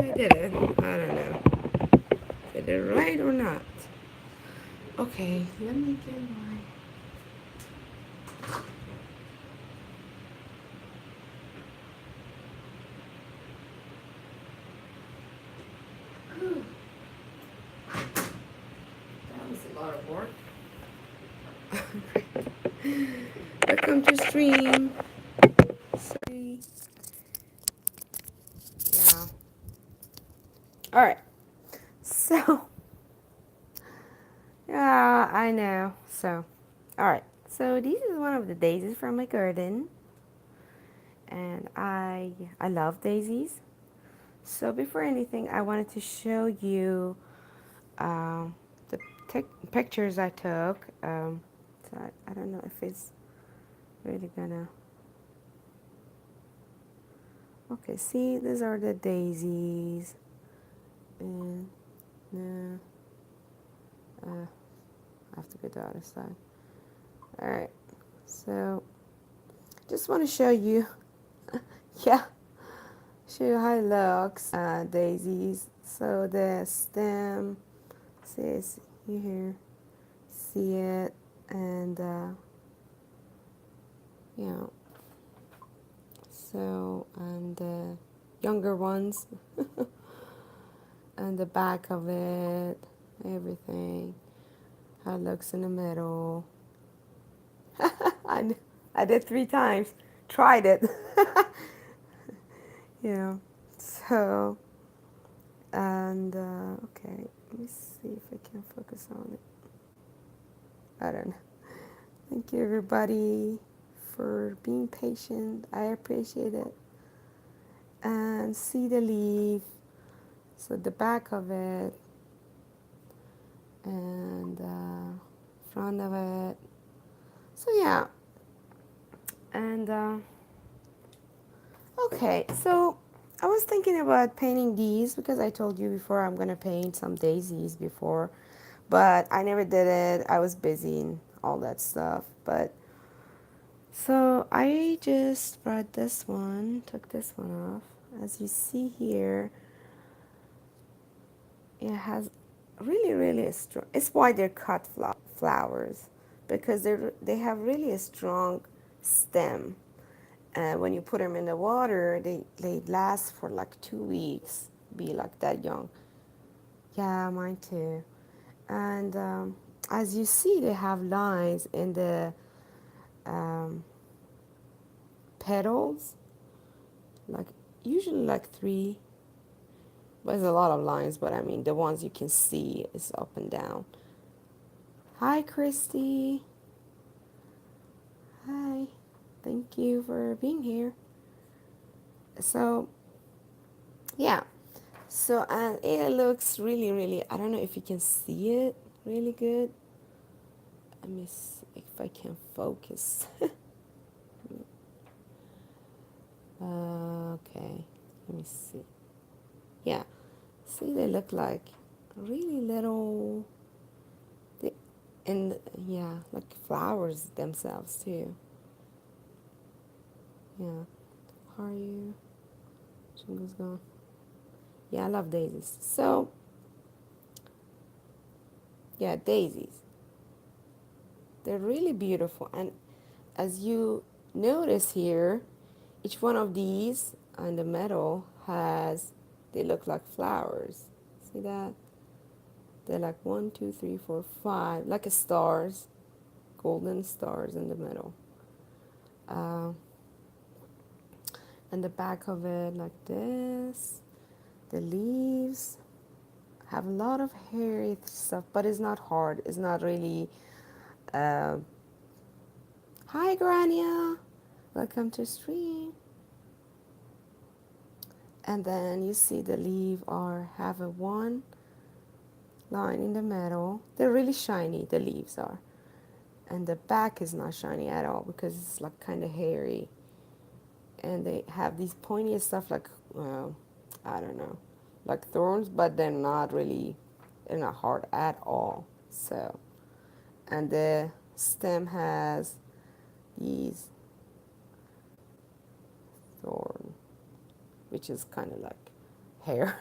I did it. I don't know. Did it right or not? Okay, let me get my. That was a lot of work. Welcome to stream. Sorry. Yeah. All right. So, yeah, I know. So, all right. So this is one of the daisies from my garden, and I love daisies. So before anything, I wanted to show you the pictures I took. So I don't know if it's really gonna. Okay, see, these are the daisies, and I have to go to the other side. All right, so just want to show you, yeah, show you how it looks. Daisies. So the stem says here, see it, and yeah. So and the younger ones, and the back of it, everything. How it looks in the middle. I, I did 3 times. Tried it. Yeah. So, and okay, let me see if I can focus on it. I don't know. Thank you, everybody, for being patient. I appreciate it. And see the leaf. So, the back of it, and front of it. So, yeah. And okay, so I was thinking about painting these because I told you before I'm gonna paint some daisies before, but I never did it. I was busy and all that stuff. But so I just brought this one, took this one off. As you see here, it has really, really a strong. It's why they're cut flowers because they have really a strong stem. And when you put them in the water, they last for like 2 weeks, be like that young. Yeah, mine too. And as you see, they have lines in the um, petals, like usually like 3. But there's a lot of lines, but I mean the ones you can see is up and down. Hi, Christy. Hi. Thank you for being here. So yeah, so and it looks really, really. I don't know if you can see it really good. Let me see if I can focus. Okay, let me see. Yeah, see, they look like really little, they, and yeah, like flowers themselves too. Yeah, how are you? Jingle's gone. Yeah, I love daisies. So, yeah, daisies. They're really beautiful, and as you notice here, each one of these on the metal has, they look like flowers. See that? They're like 1, 2, 3, 4, 5, like a stars, golden stars in the middle. Uh, and the back of it like this. The leaves have a lot of hairy stuff, but it's not hard. It's not really. Uh, Hi, Grania. Welcome to stream. And then you see the leaf are have a one line in the middle. They're really shiny. The leaves are, and the back is not shiny at all because it's like kind of hairy. And they have these pointy stuff like I don't know, like thorns, but they're not really, they're not hard at all. So, and the stem has these thorn, which is kind of like hair.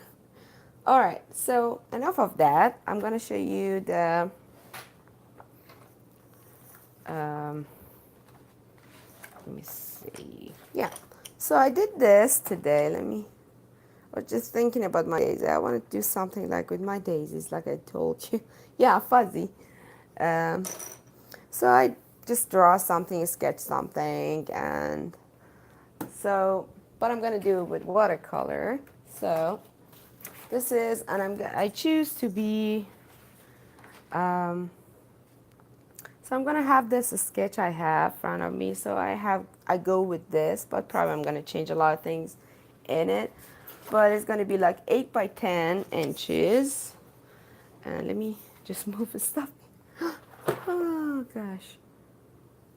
All right, so enough of that. I'm gonna show you the um, let me see. Yeah, so I did this today. I was just thinking about my daisies. I want to do something like with my daisies, like I told you. Yeah, fuzzy. Um, so I just draw something, sketch something, and so, but I'm gonna do it with watercolor. So this is, and I choose to be. Um, So I'm gonna have this sketch I have in front of me. So I go with this, but probably I'm gonna change a lot of things in it. But it's gonna be like 8 by 10 inches. And let me just move the stuff. Oh gosh.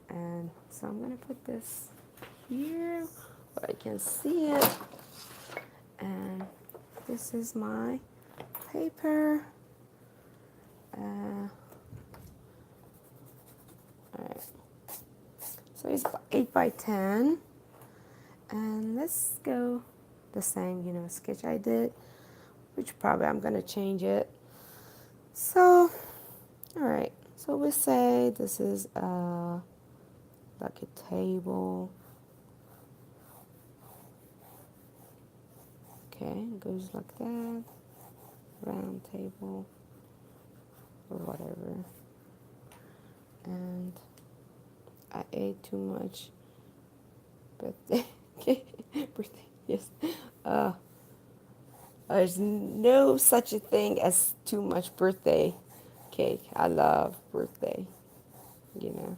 And so I'm gonna put this here where I can see it. And this is my paper. All right. So it's 8 by 10. And let's go the same, sketch I did, which probably I'm gonna change it. So, all right. So we say this is like a table. Okay, it goes like that. Round table or whatever. And I ate too much birthday. Birthday, yes. Uh, there's no such a thing as too much birthday cake. I love birthday, you know.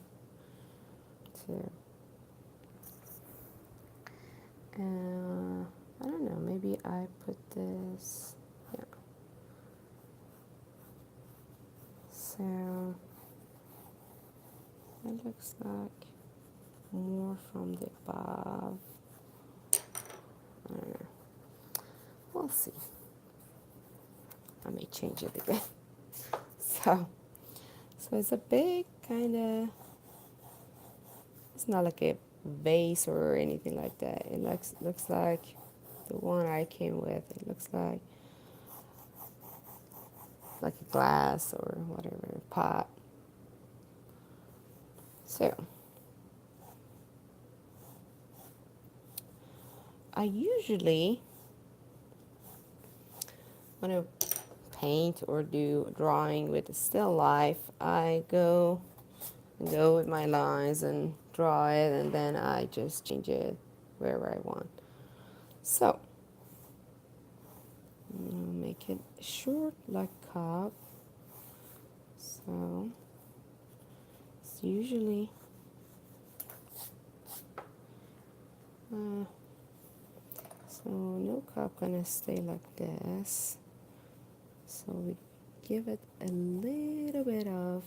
So, I don't know. Maybe I put this. Yeah. So it looks like more from the above. I don't know. We'll see. I may change it again. So, so it's a big kind of. It's not like a vase or anything like that. It looks like the one I came with. It looks like a glass or whatever pot. So I usually when I paint or do drawing with a still life, I go with my lines and draw it, and then I just change it wherever I want. So make it short like cup. So it's usually so no cup gonna stay like this. So we give it a little bit of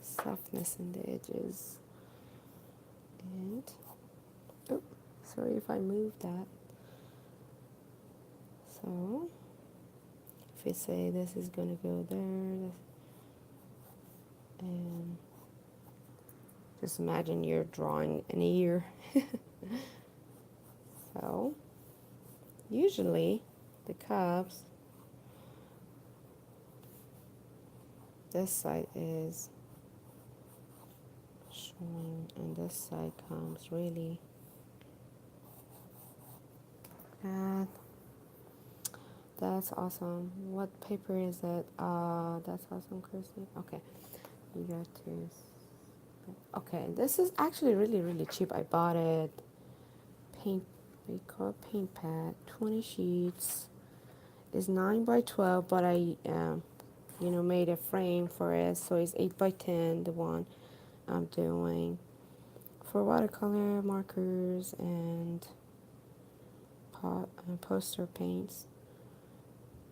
softness in the edges. And oh, sorry if I moved that. So if we say this is gonna go there, and just imagine you're drawing an ear. So usually the cups, this side is showing and this side comes really bad. That's awesome. What paper is it? That's awesome, Christy. Okay, you got to. Okay, this is actually really cheap. I bought it. Paint. They call it paint pad. 20 sheets. It's 9 by 12, but I made a frame for it, so it's 8 by 10. The one I'm doing for watercolor markers and poster paints.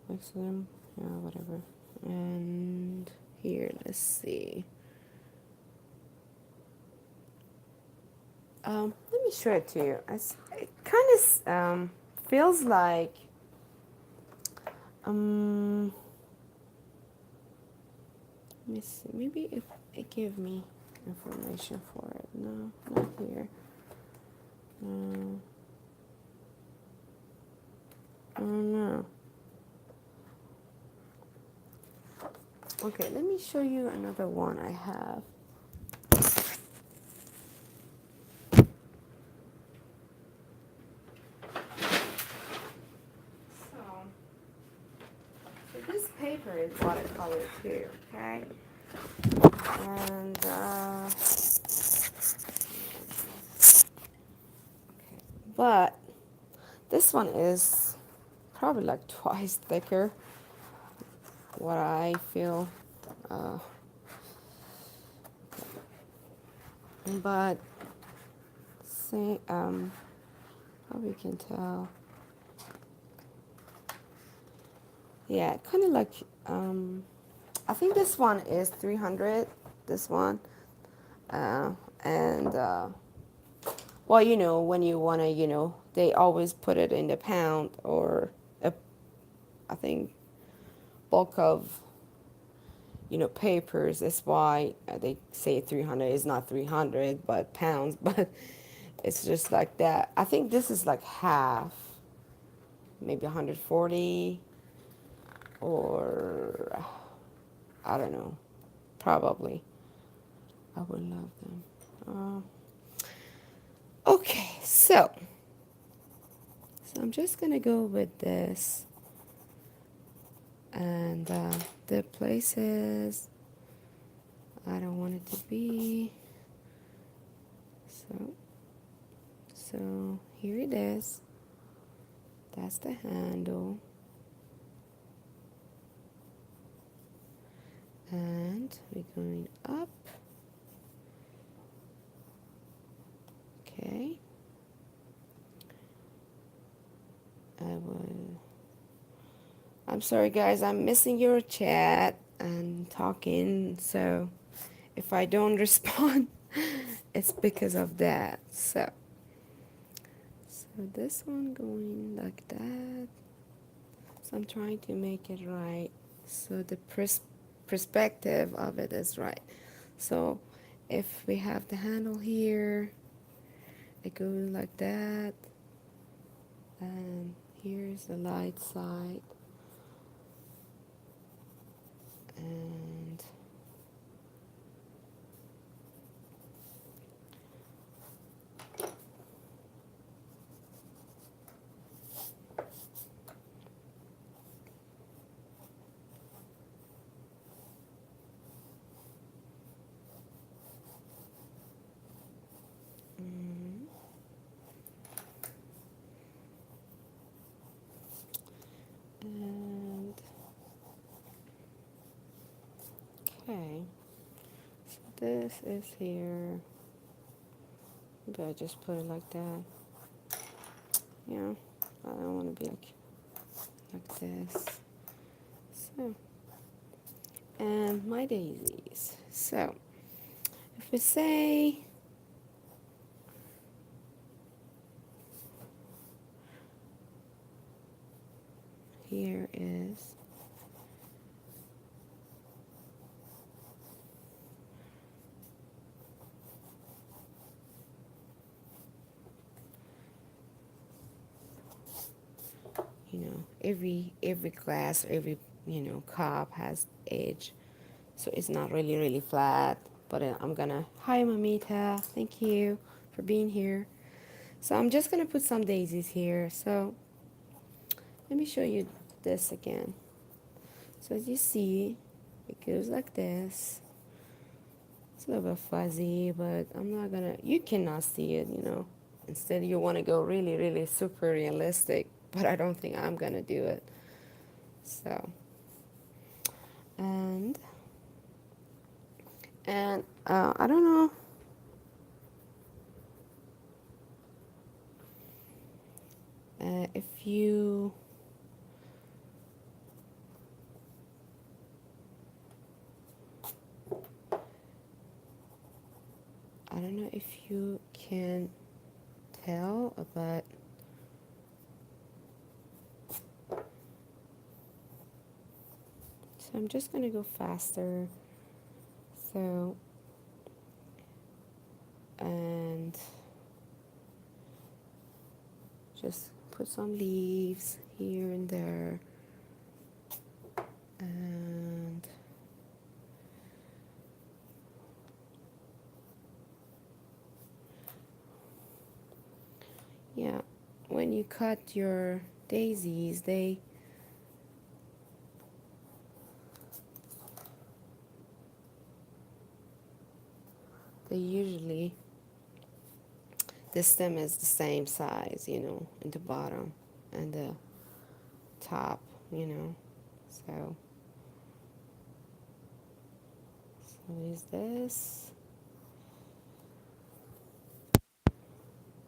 Mix them, yeah, whatever. And here, let's see. Let me show it to you. It kind of feels like let me see. Maybe if it give me information for it. No, not here. Okay, let me show you another one I have. So, so this paper is watercolor too, okay? And but this one is probably like twice thicker. What I feel, uh, but see, probably can tell. Yeah, kind of like I think this one is 300. This one, uh, and well, you know, when you wanna, you know, they always put it in the pound or a, I think bulk of, you know, papers. That's why they say 300 is not 300 but pounds, but it's just like that. I think this is like half, maybe 140, or I don't know, probably. I would love them. Okay, so I'm just gonna go with this, and the places I don't want it to be. So here it is. That's the handle, and we're going up. Okay. I'm sorry, guys. I'm missing your chat and talking. So if I don't respond, it's because of that. So this one going like that. So I'm trying to make it right. So the perspective of it is right. So if we have the handle here, it goes like that. And here's the light side. And and okay, so this is here. Maybe I just put it like that. Yeah, I don't want to be like this. So, and my daisies. So, if we say here is you know, every glass, every, you know, cup has edge, so it's not really flat. But I'm gonna, hi mamita, thank you for being here. So I'm just gonna put some daisies here. So let me show you this again. So as you see, it goes like this. It's a little bit fuzzy, but I'm not gonna, you cannot see it, you know. Instead you want to go really super realistic, but I don't think I'm gonna do it. So, and I don't know, if you, I don't know if you can tell, but so I'm just gonna go faster. So, and just put some leaves here and there, and yeah, when you cut your daisies, they usually, the stem is the same size, you know, in the bottom and the top, you know. So, is this,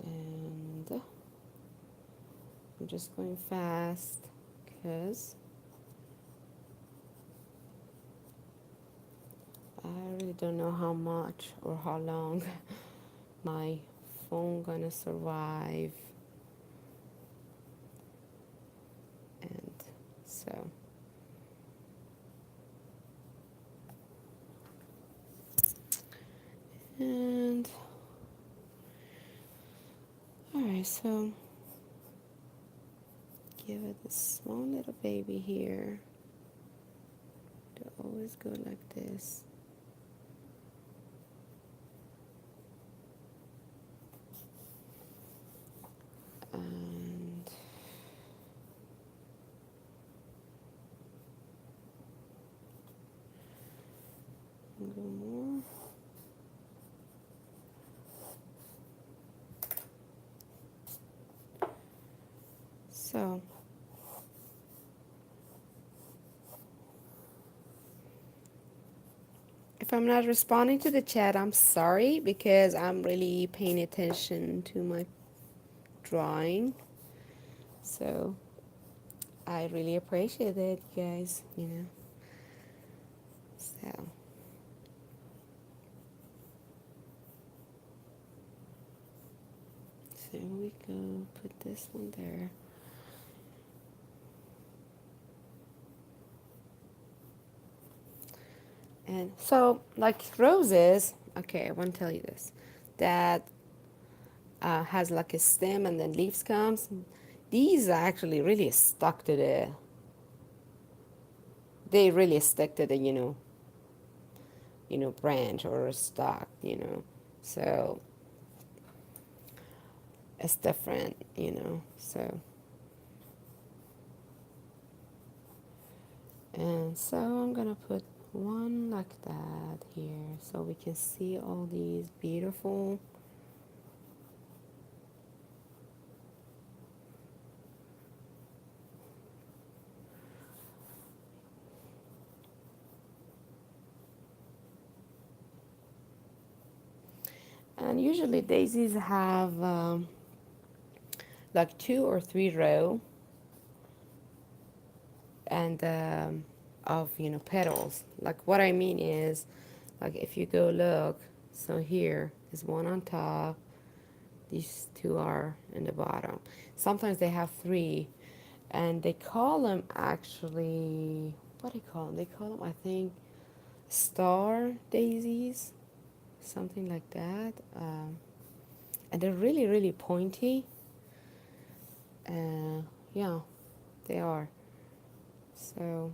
and I'm just going fast because I really don't know how much or how long my phone gonna survive, and so and all right, so give it a small little baby here to always go like this. And go more. So if I'm not responding to the chat, I'm sorry because I'm really paying attention to my drawing. So I really appreciate it, guys, you know. So there we go. Put this one there. And so, like roses, okay, I want to tell you this, that has like a stem and then leaves comes. These are actually really stuck to they really stick to the, branch or stalk, you know. So it's different, you know. So, and so I'm gonna put one like that here so we can see all these beautiful. And usually daisies have like 2 or 3 row and of petals. Like what I mean is, like if you go look, so here is one on top, these two are in the bottom. Sometimes they have 3, and they call them actually, what do they call them? They call them, I think, star daisies, something like that. And they're really, really pointy. Yeah, they are. So,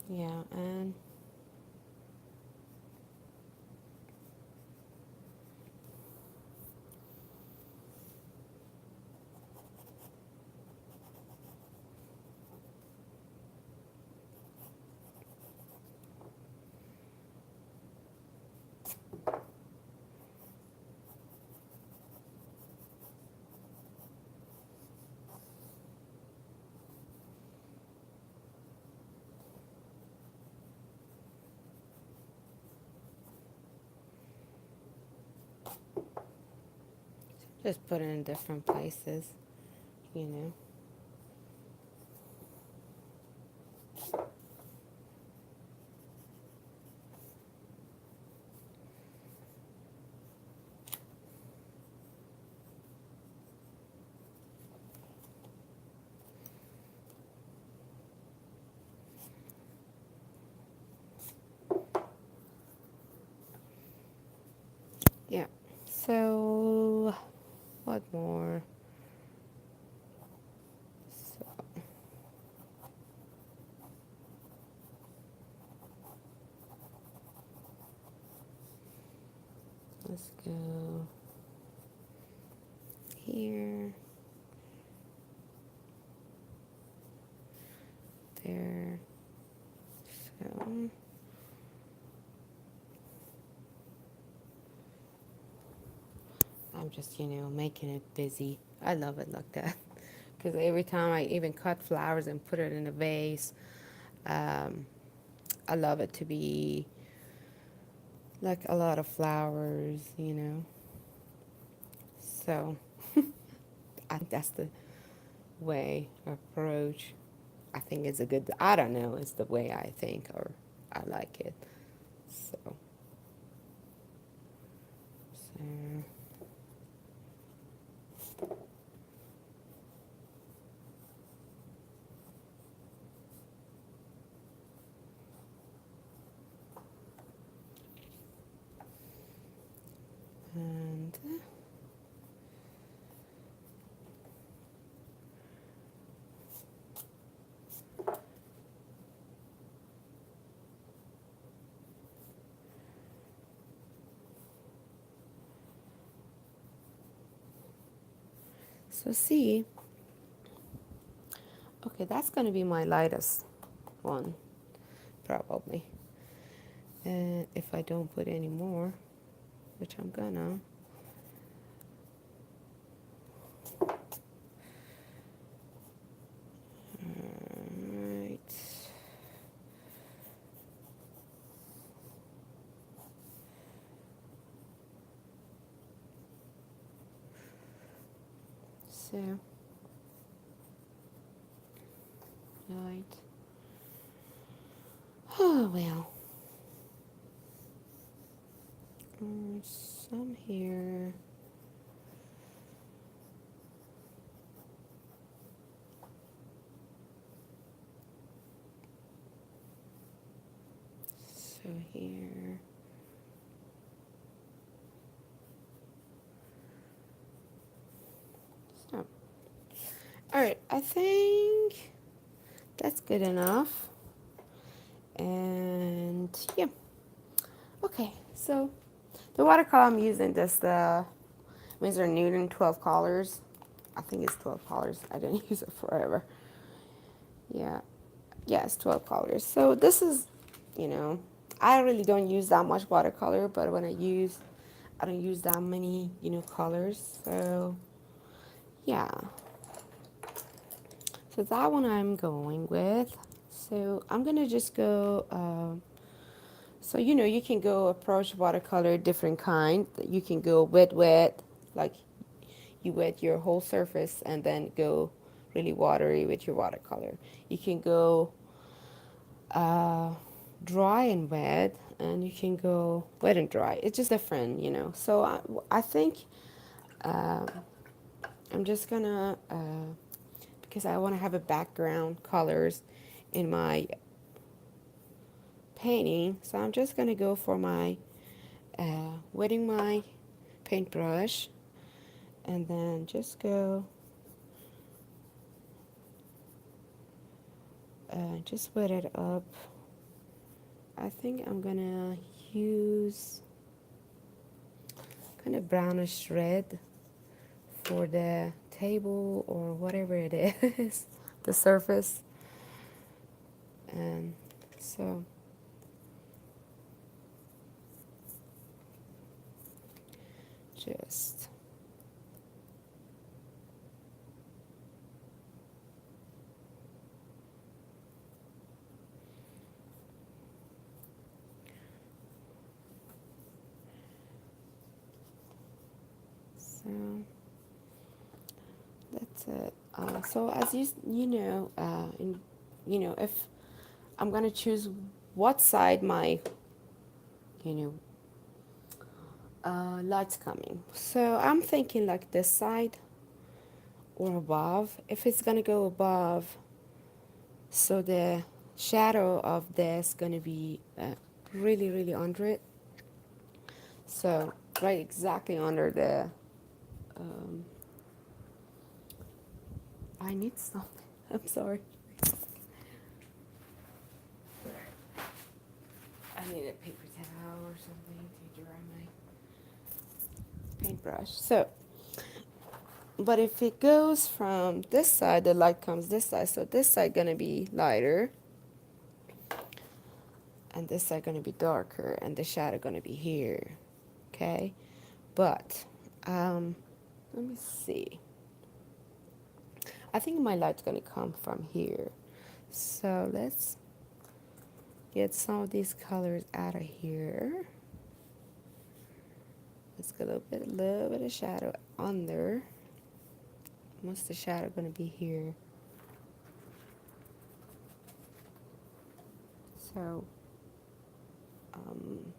yeah, and just put it in different places, you know. Yeah. So what more? So let's go here, there. So I'm just, making it busy. I love it like that. Because every time I even cut flowers and put it in a vase, um, I love it to be like a lot of flowers. So I think that's the way approach. I think it's a good, I don't know, it's the way I think or I like it. So, so, and so see, okay, that's going to be my lightest one, probably. And if I don't put any more, which I'm gonna, alright, so, right, oh well, some here, so here, so, alright, I think that's good enough, and yeah, okay, so the watercolor I'm using is the Winsor Newton 12 colors. I think it's 12 colors. I didn't use it forever. Yeah. Yeah, it's 12 colors. So this is, you know, I really don't use that much watercolor, but when I don't use that many, colors. So, yeah. So that one I'm going with. So I'm going to just go, so, you can go approach watercolor different kind. You can go wet, wet, like you wet your whole surface and then go really watery with your watercolor. You can go uh, dry and wet, and you can go wet and dry. It's just different. So I think um, I'm just gonna, because I want to have a background colors in my painting, so I'm just gonna go for my wetting my paintbrush and then just go just wet it up. I think I'm gonna use kind of brownish red for the table or whatever it is, the surface. And so just so that's it. So as if I'm gonna choose what side my you know light's coming, so I'm thinking like this side or above. If it's gonna go above, so the shadow of this gonna be really really under it. So right exactly under the, um, I need something. I'm sorry. I need a paper towel or something to dry my paintbrush. So, but if it goes from this side, the light comes this side. So this side gonna be lighter, and this side gonna be darker, and the shadow gonna be here. Okay, but let me see. I think my light's gonna come from here. So let's get some of these colors out of here. Let's get a little bit of shadow under. Most of the shadow gonna be here. So, um,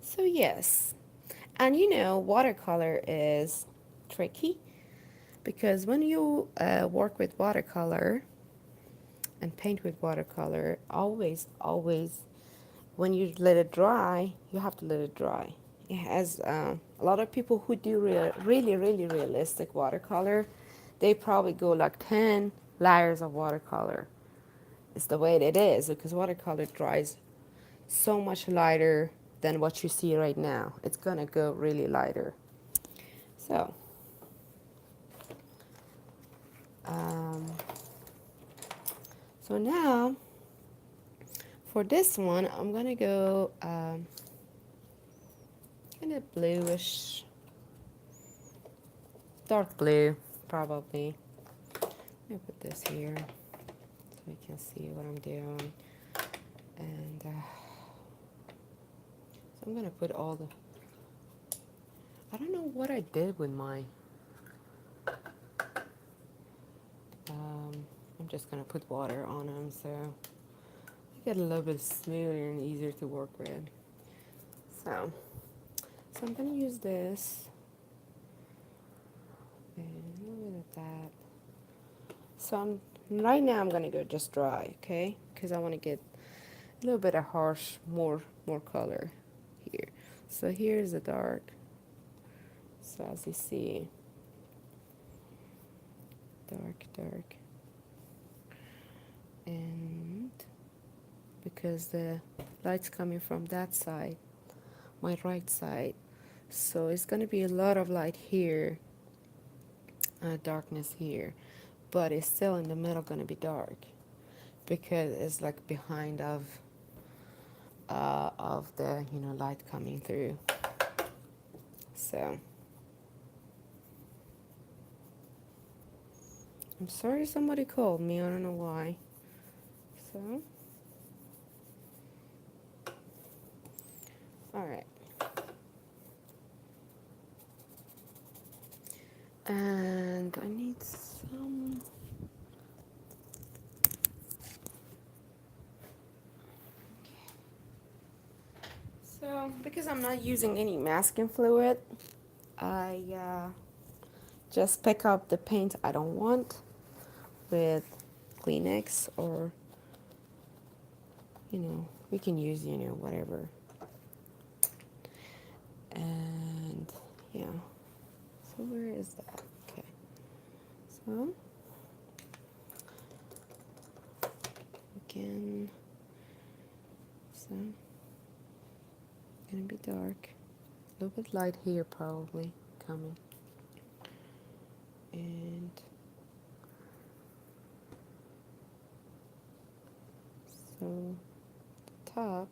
so yes, and you know, watercolor is tricky because when you work with watercolor and paint with watercolor, always, when you let it dry, you have to let it dry. It has a lot of people who do really realistic watercolor, they probably go like 10 layers of watercolor. It's the way it is because watercolor dries so much lighter than what you see right now. It's gonna go really lighter. So, um, so now for this one, I'm gonna go kind of bluish, dark blue, probably. Let me put this here so you can see what I'm doing. And so I'm gonna put all the. I don't know what I did with my. Um, I'm just gonna put water on them so I get a little bit smoother and easier to work with. So, so I'm gonna use this and a little bit of that. So right now I'm gonna go just dry, okay? Because I want to get a little bit of harsh, more color here. So here's the dark. So as you see, dark, and because the light's coming from that side, my right side, so it's gonna be a lot of light here, darkness here, but it's still in the middle gonna be dark because it's like behind of the light coming through. So I'm sorry somebody called me. I don't know why. So all right, and I need some. So because I'm not using any masking fluid, I just pick up the paint I don't want with Kleenex, or we can use whatever. And yeah, so where is that? Okay, so again, so gonna be dark, a little bit light here probably coming, and so the top.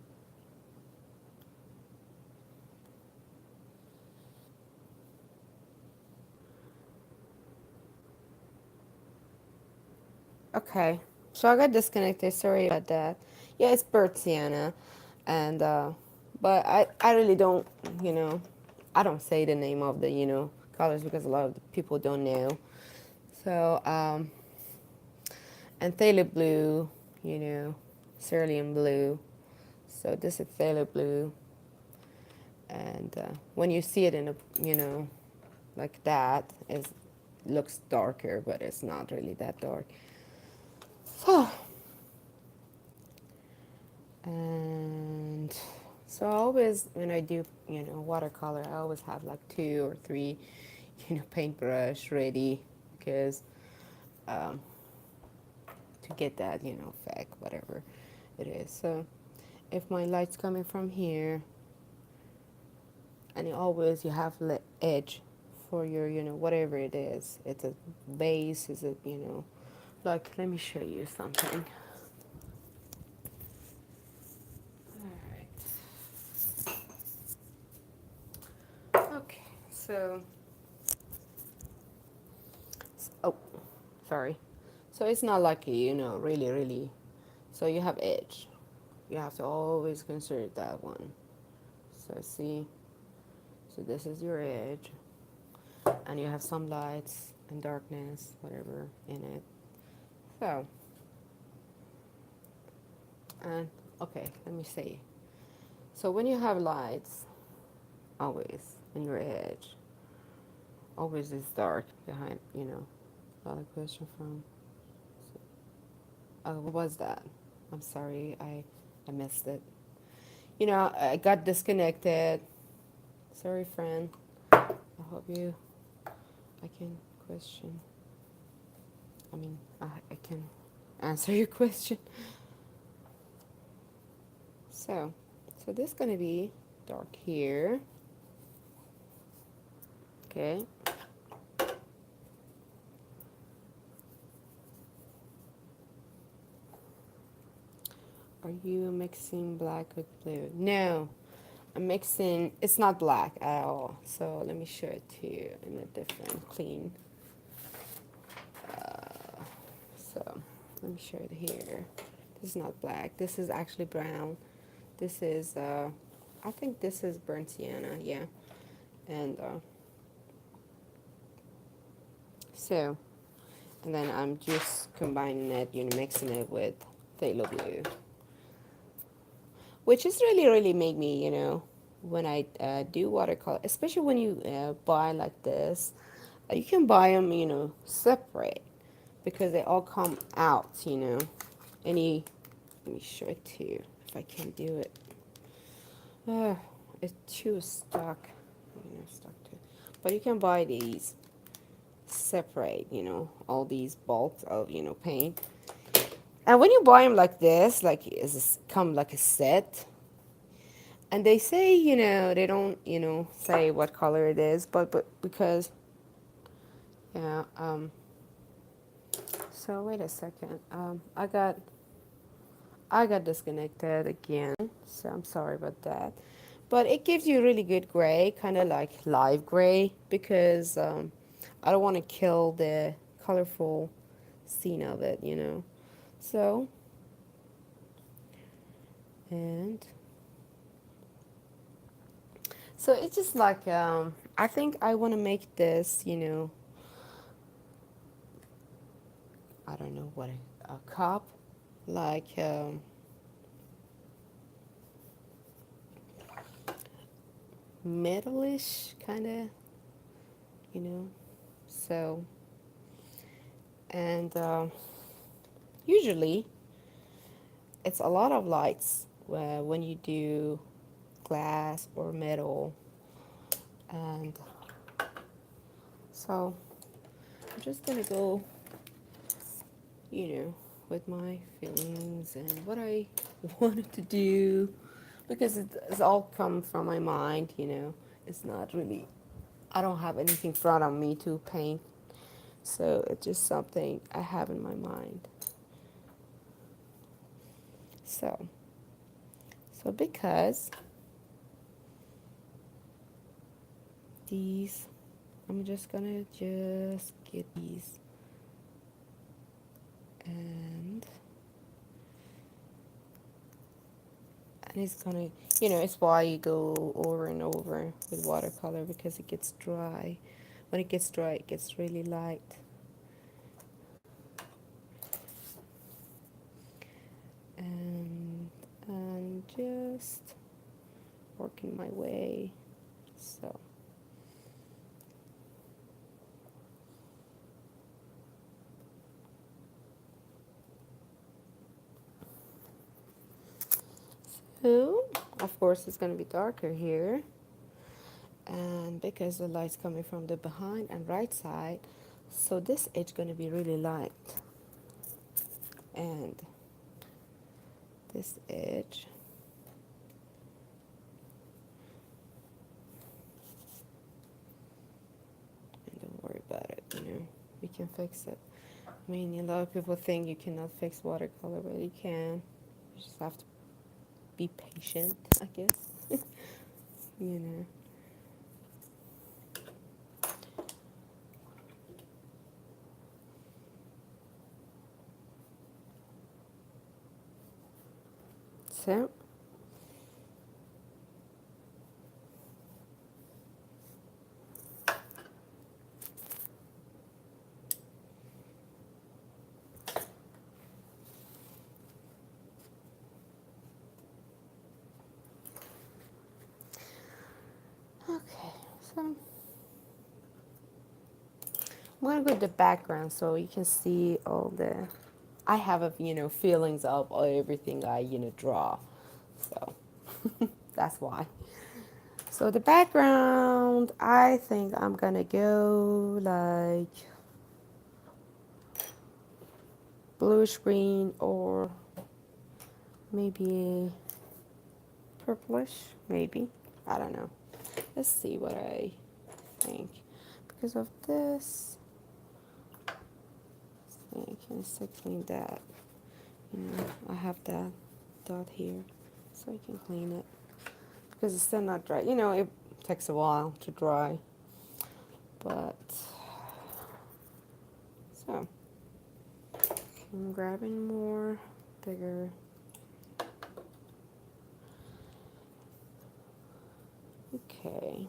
Okay, so I got disconnected. Sorry about that. Yeah, it's burnt sienna, and but I really don't, I don't say the name of the colors because a lot of the people don't know. So, and phthalo blue, you know, cerulean blue. So this is phthalo blue, and when you see it in a, you know, like that, it looks darker, but it's not really that dark. So, and so I always, when I do, you know, watercolor, I always have like 2 or 3, you know, paintbrush ready, because um, to get that, you know, effect, whatever it is. So if my light's coming from here, and you have the edge for your, you know, whatever it is. It's a base, is it, you know, like, let me show you something. Alright. Okay, so, oh, sorry. So it's not like, you know, really, really. So you have edge. You have to always consider that one. So see, so this is your edge. And you have some lights and darkness, whatever, in it. So, and okay, let me see. So when you have lights, always in your edge, always is dark behind, you know. Valid question from, what was that? I'm sorry, I missed it. You know, I got disconnected. Sorry, friend. I hope I can question, I mean, I can answer your question. So, so this is gonna be dark here, okay? Are you mixing black with blue? No, I'm mixing, it's not black at all. So let me show it to you in a different clean. So let me show it here. This is not black. This is actually brown. This is, I think this is burnt sienna, yeah. And so, and then I'm just combining it, you know, mixing it with phthalo blue, which is really, really make me, you know, when I do watercolor, especially when you buy like this, you can buy them, you know, separate, because they all come out, you know. Any, let me show it to you if I can do it. It's too stuck, you know, stuck to. But you can buy these separate, you know, all these bulks of, you know, paint. And when you buy them like this, like it's come like a set, and they say, you know, they don't, you know, say what color it is, but because, yeah, so wait a second, I got disconnected again, so I'm sorry about that. But it gives you really good gray, kind of like live gray, because I don't want to kill the colorful scene of it, you know. So, and so it's just like, I think I want to make this, you know, I don't know what, a cup, like, metalish, kind of, you know. So, and usually it's a lot of lights when you do glass or metal, and so I'm just gonna go, you know, with my feelings and what I wanted to do, because it's all come from my mind, you know. It's not really, I don't have anything in front of me to paint, so it's just something I have in my mind. So, so because these, I'm just gonna just get these, and it's gonna, you know, it's why you go over and over with watercolor, because it gets dry. When it gets dry, it gets really light. and I'm just working my way. So of course it's going to be darker here, and because the light's coming from the behind and right side, so this edge going to be really light, and this edge, and don't worry about it, we can fix it. I mean, a lot of people think you cannot fix watercolor, but you can. You just have to be patient, I guess. you know. So, okay, so I'm gonna go to the background so you can see all the. I have a feelings of everything I draw, so that's why. So the background, I think I'm gonna go like bluish green or maybe purplish, maybe. I don't know. Let's see what I think. Because of this, I can still clean that. I have that dot here, so I can clean it. Because it's still not dry. It takes a while to dry. But, so, I'm grabbing more, bigger. Okay.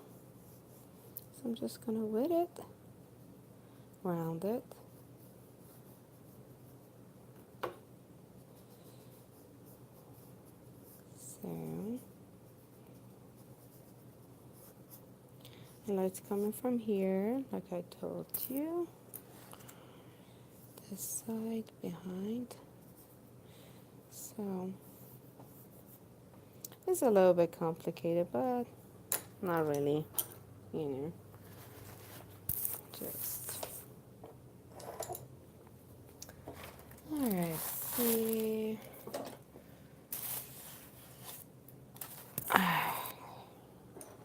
So I'm just gonna wet it, round it. So, and light's coming from here, like I told you. This side, behind. So, it's a little bit complicated, but not really, just. Alright, see.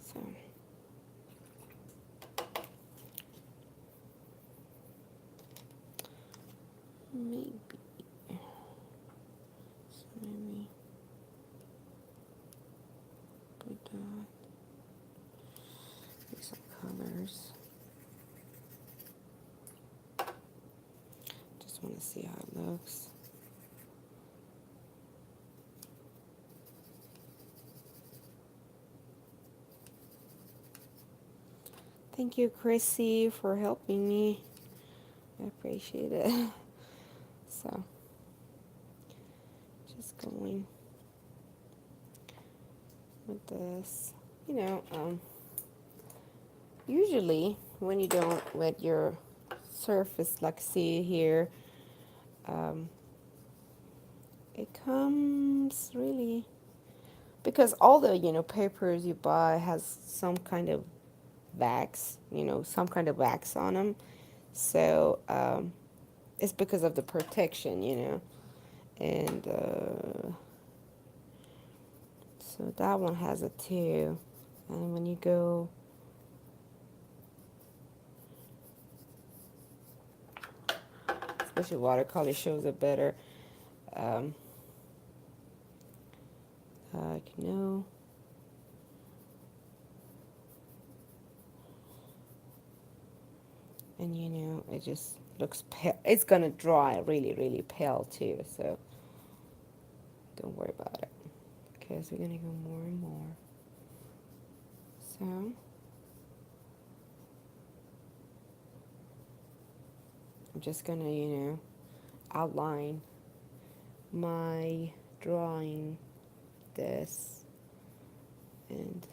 So, maybe. So maybe put that. Use some colors. Just want to see how it looks. Thank you, Chrissy, for helping me. I appreciate it. So, just going with this. Usually when you don't wet your surface, like see here, it comes really, because all the papers you buy has some kind of wax, some kind of wax on them. So it's because of the protection, and so that one has it too. And when you go, especially watercolor shows it better. Like no. And it just looks pale. It's gonna dry really, really pale too, so don't worry about it. Okay, so we're gonna go more and more. So I'm just gonna, outline my drawing this, and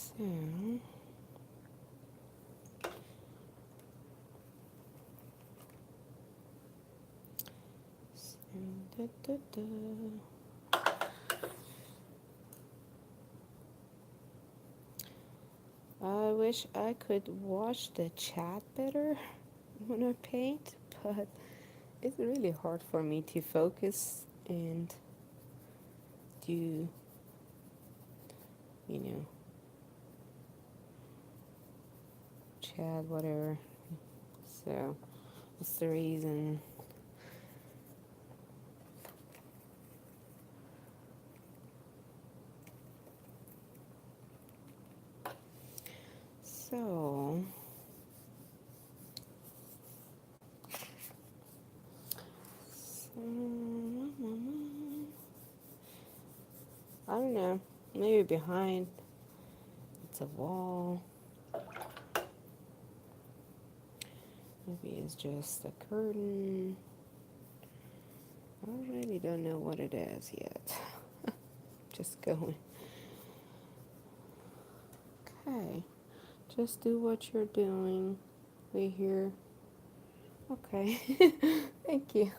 so da, da, da. I wish I could watch the chat better when I paint, but it's really hard for me to focus and do, you know, chat, whatever. So that's the reason. So I don't know, maybe behind it's a wall, maybe it's just a curtain. I really don't know what it is yet. Just going. Okay, just do what you're doing. We here. Okay. Thank you.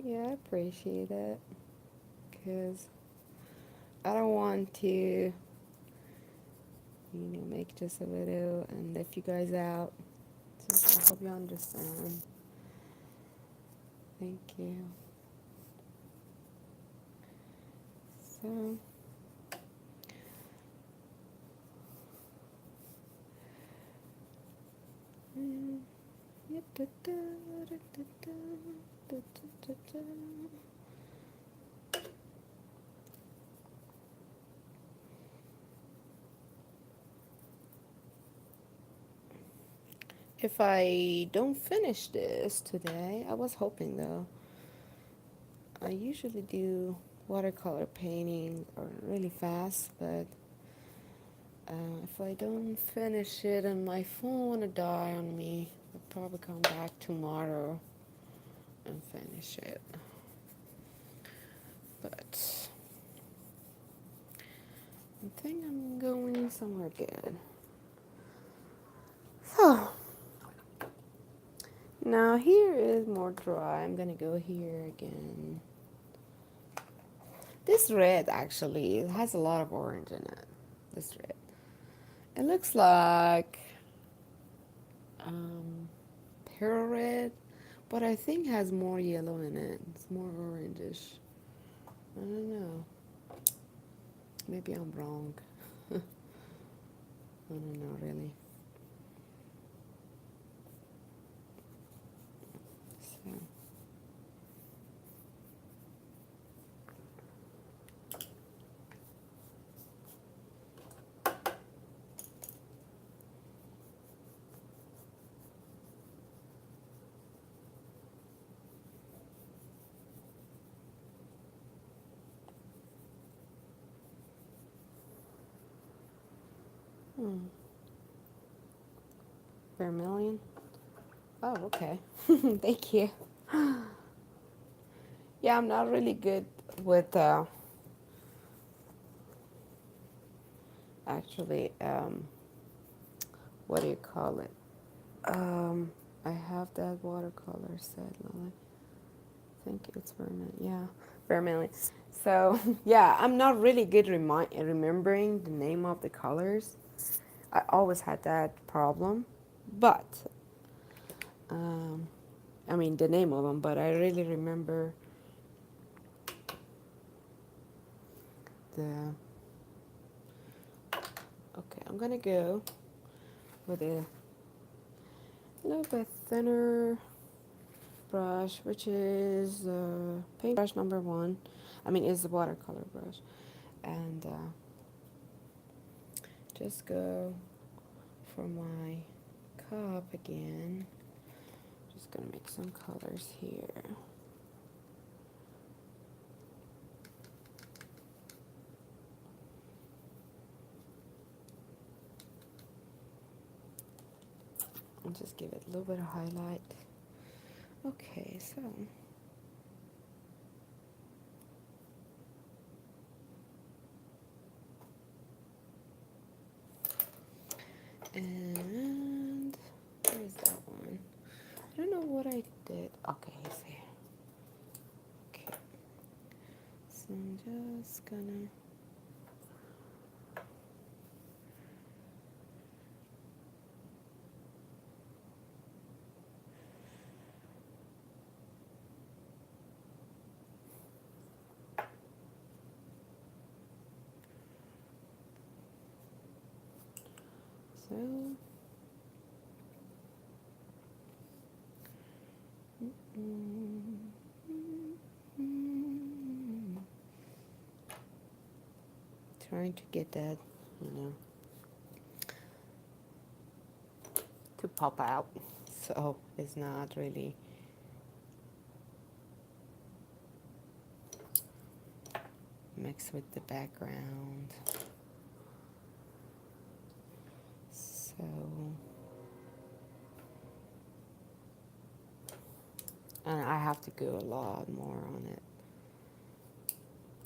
Yeah, I appreciate it, because I don't want to, make just a video and lift you guys out. So I hope you understand. Thank you. So, if I don't finish this today, I was hoping though. I usually do watercolor painting or really fast, but if I don't finish it and my phone will die on me, I'll probably come back tomorrow and finish it. But I think I'm going somewhere good. So now here is more dry. I'm gonna go here again. This red actually, it has a lot of orange in it. This red. It looks like pearl red, but I think has more yellow in it. It's more orangish. I don't know. Maybe I'm wrong. I don't know really. So. Vermilion? Oh, okay. Thank you. Yeah, I'm not really good with actually what do you call it? I have that watercolor set, Lily. I think it's vermilion. Yeah, vermilion. So yeah, I'm not really good remembering the name of the colors. I always had that problem, but I mean the name of them. But I really remember the. Okay, I'm gonna go with a little bit thinner brush, which is paintbrush number 1. I mean, it's the watercolor brush, and just go for my cup again. Just gonna make some colors here. and just give it a little bit of highlight. Okay, so and where's that one? I don't know what I did. Okay, he's here. Okay, so I'm just gonna so trying to get that, you know, to pop out, so it's not really mixed with the background. So and I have to go a lot more on it.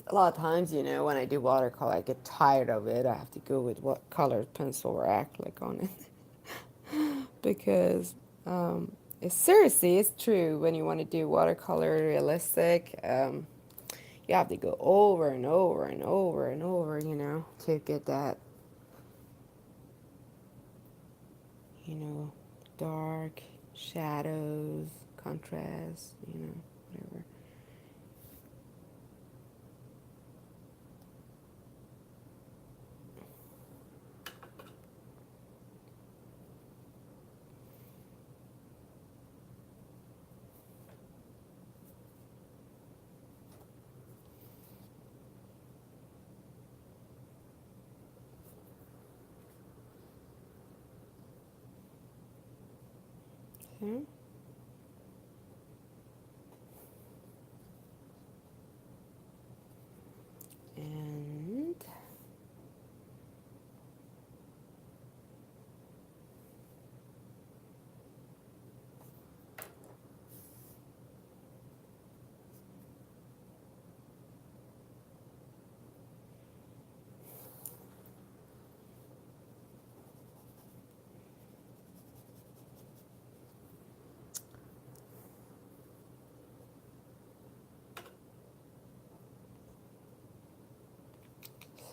A lot of times, you know, when I do watercolor, I get tired of it. I have to go with what color pencil or acrylic on it. Because it's seriously, it's true. When you want to do watercolor realistic, you have to go over and over and over and over, you know, to get that, you know, dark, shadows, contrast, you know, whatever. Okay. And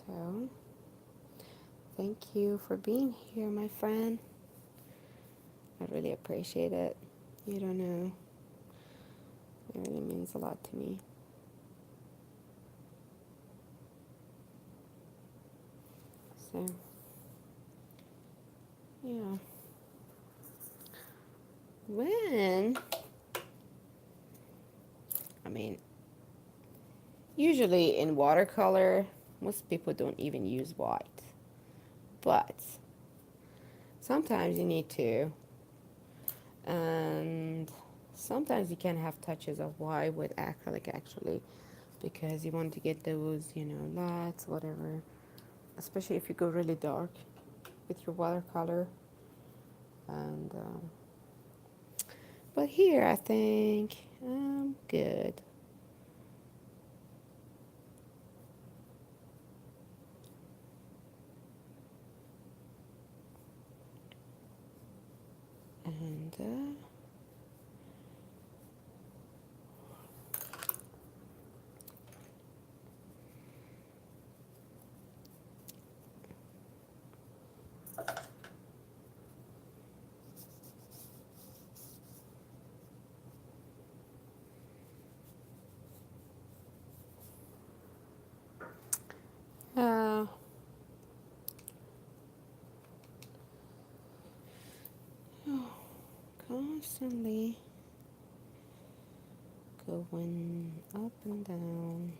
so, thank you for being here, my friend. I really appreciate it. You don't know. It really means a lot to me. So, yeah. When, I mean, usually in watercolor, most people don't even use white. But sometimes you need to. And sometimes you can have touches of white with acrylic actually, because you want to get those, you know, lights, whatever. Especially if you go really dark with your watercolor. And but here I think I'm good. And uh, oh, constantly going up and down.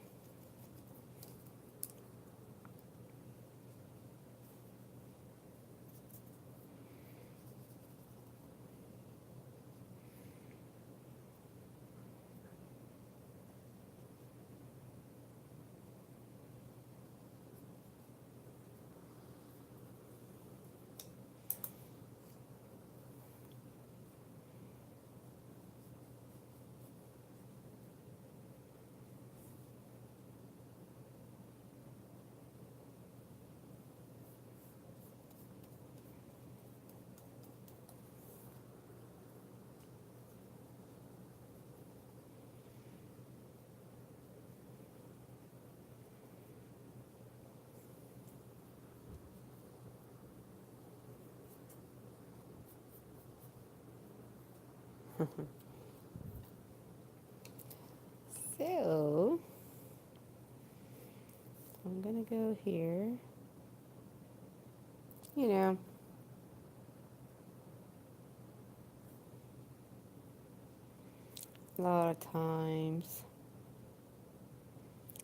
So I'm gonna go here. You know, a lot of times,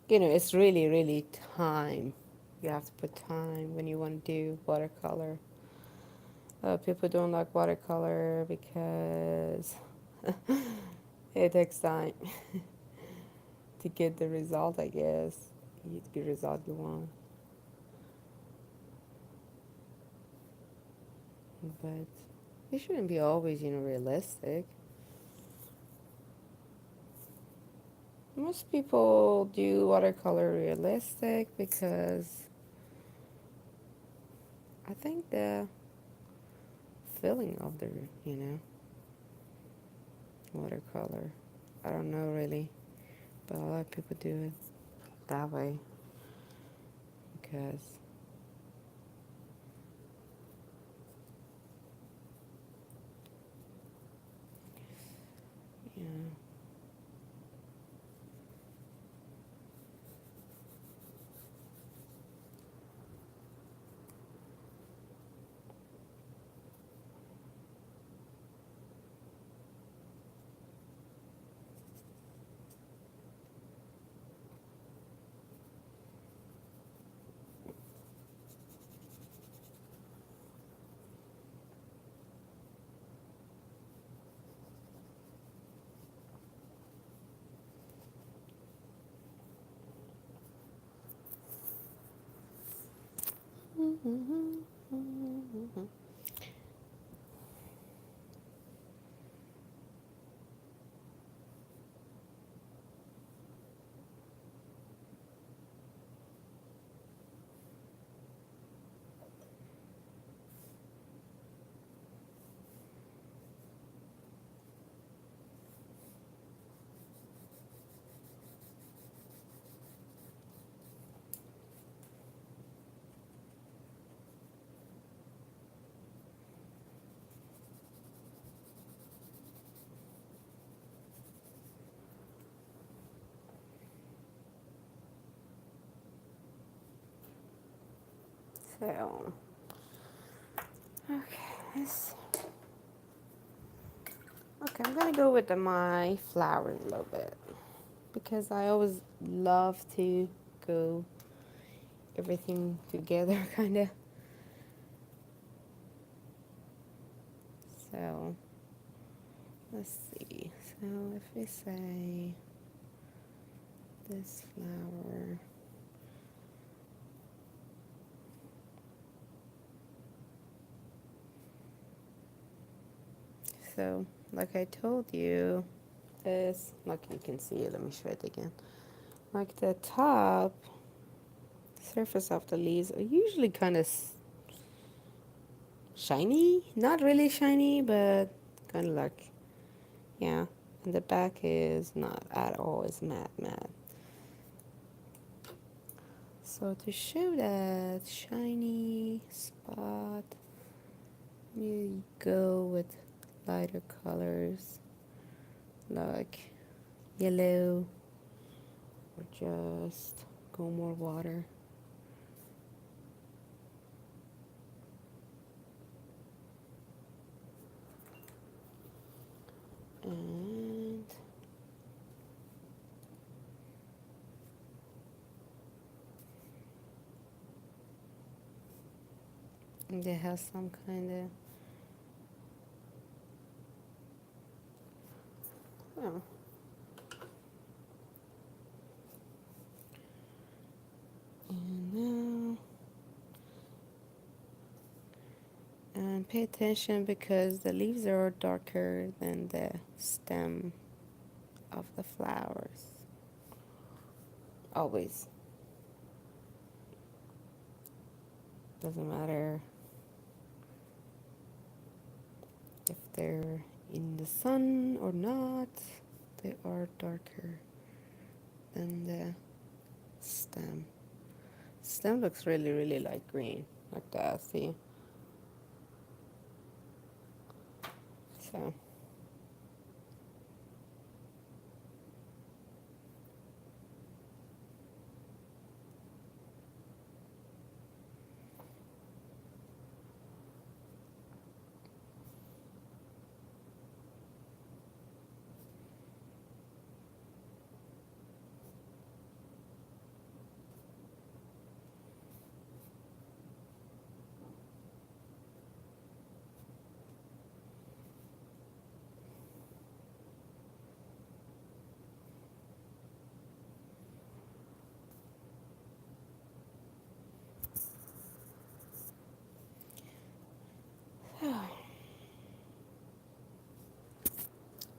it's really, really time. You have to put time when you want to do watercolor. People don't like watercolor because it takes time to get the result, I guess. You get the result you want. But it shouldn't be always, realistic. Most people do watercolor realistic because I think the feeling of the, you know, watercolor. I don't know really, but a lot of people do it that way because, yeah. So, okay, okay, I'm gonna go with my flowers a little bit because I always love to go everything together, kind of. So, let's see. So, if we say this flower, so like I told you, is like you can see it. Let me show it again. Like the top surface of the leaves are usually kind of shiny, not really shiny, but kind of like, yeah. And the back is not at all, it's matte, matte. So to show that shiny spot, you go with lighter colors like yellow, or just go more water. And they have some kind of, oh, and now, and pay attention because the leaves are darker than the stem of the flowers. Always. Doesn't matter if they're in the sun or not, they are darker than the stem. Stem looks really, really light green, like that, see? So,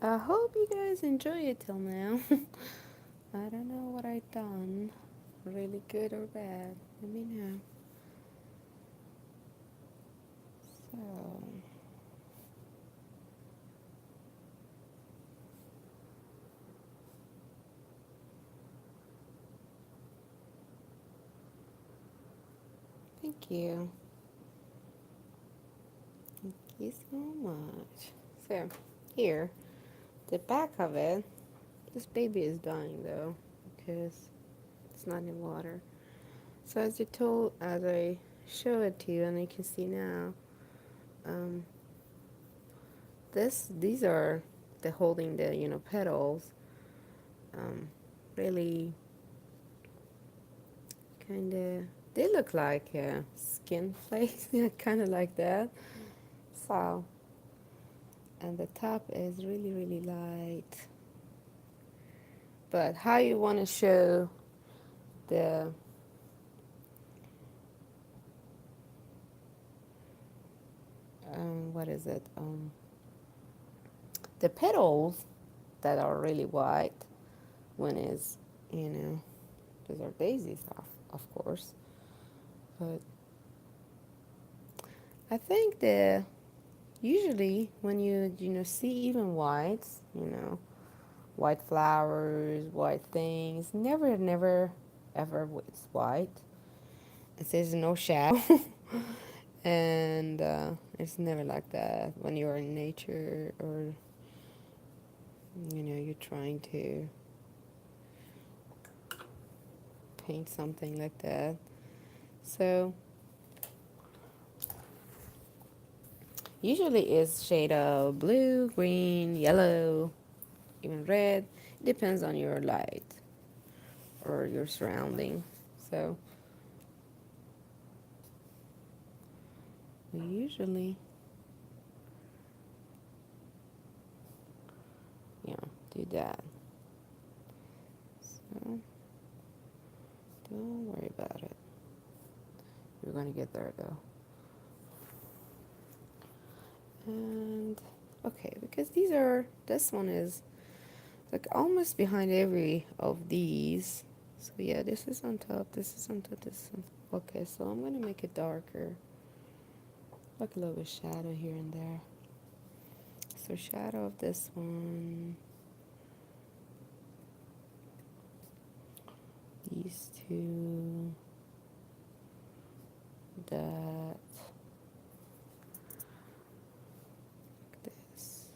I hope you guys enjoy it till now. I don't know what I done, really good or bad. Let me know. So, thank you. Thank you so much. So, here, the back of it, this baby is dying though, because it's not in water. So as I show it to you, and you can see now, um, these are the holding the petals. Um, really, kind of, they look like skin flakes, kind of like that. So, and the top is really really light. But how you want to show the what is it? The petals that are really white. One is, those are daisies, of course. But I think the usually when you see even whites, white flowers, white things, never ever it's white. It says no shadow, and it's never like that when you're in nature or you're trying to paint something like that. So usually it's shade of blue, green, yellow, even red. It depends on your light or your surrounding. So we usually, do that. So don't worry about it. You're gonna get there though. And okay, because this one is like almost behind every of these. So yeah, this is on top, this is on top, this is on top. Okay, so I'm gonna make it darker, like a little bit shadow here and there. So shadow of this one, these two, that, this,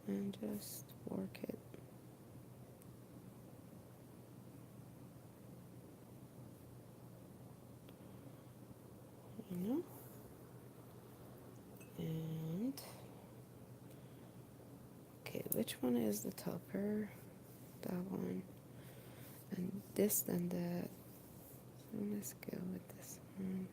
and just work it. You know? And okay, which one is the topper? That one. And this and that. So let's go with this one.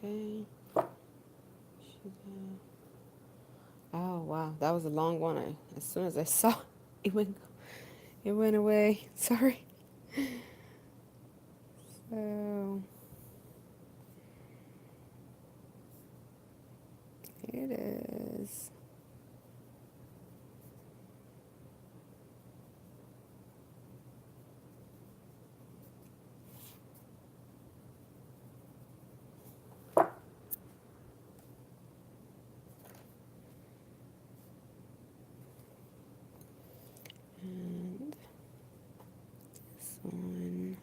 Okay. Oh wow, that was a long one. As soon as I saw it went away. Sorry. So here it is. And this one.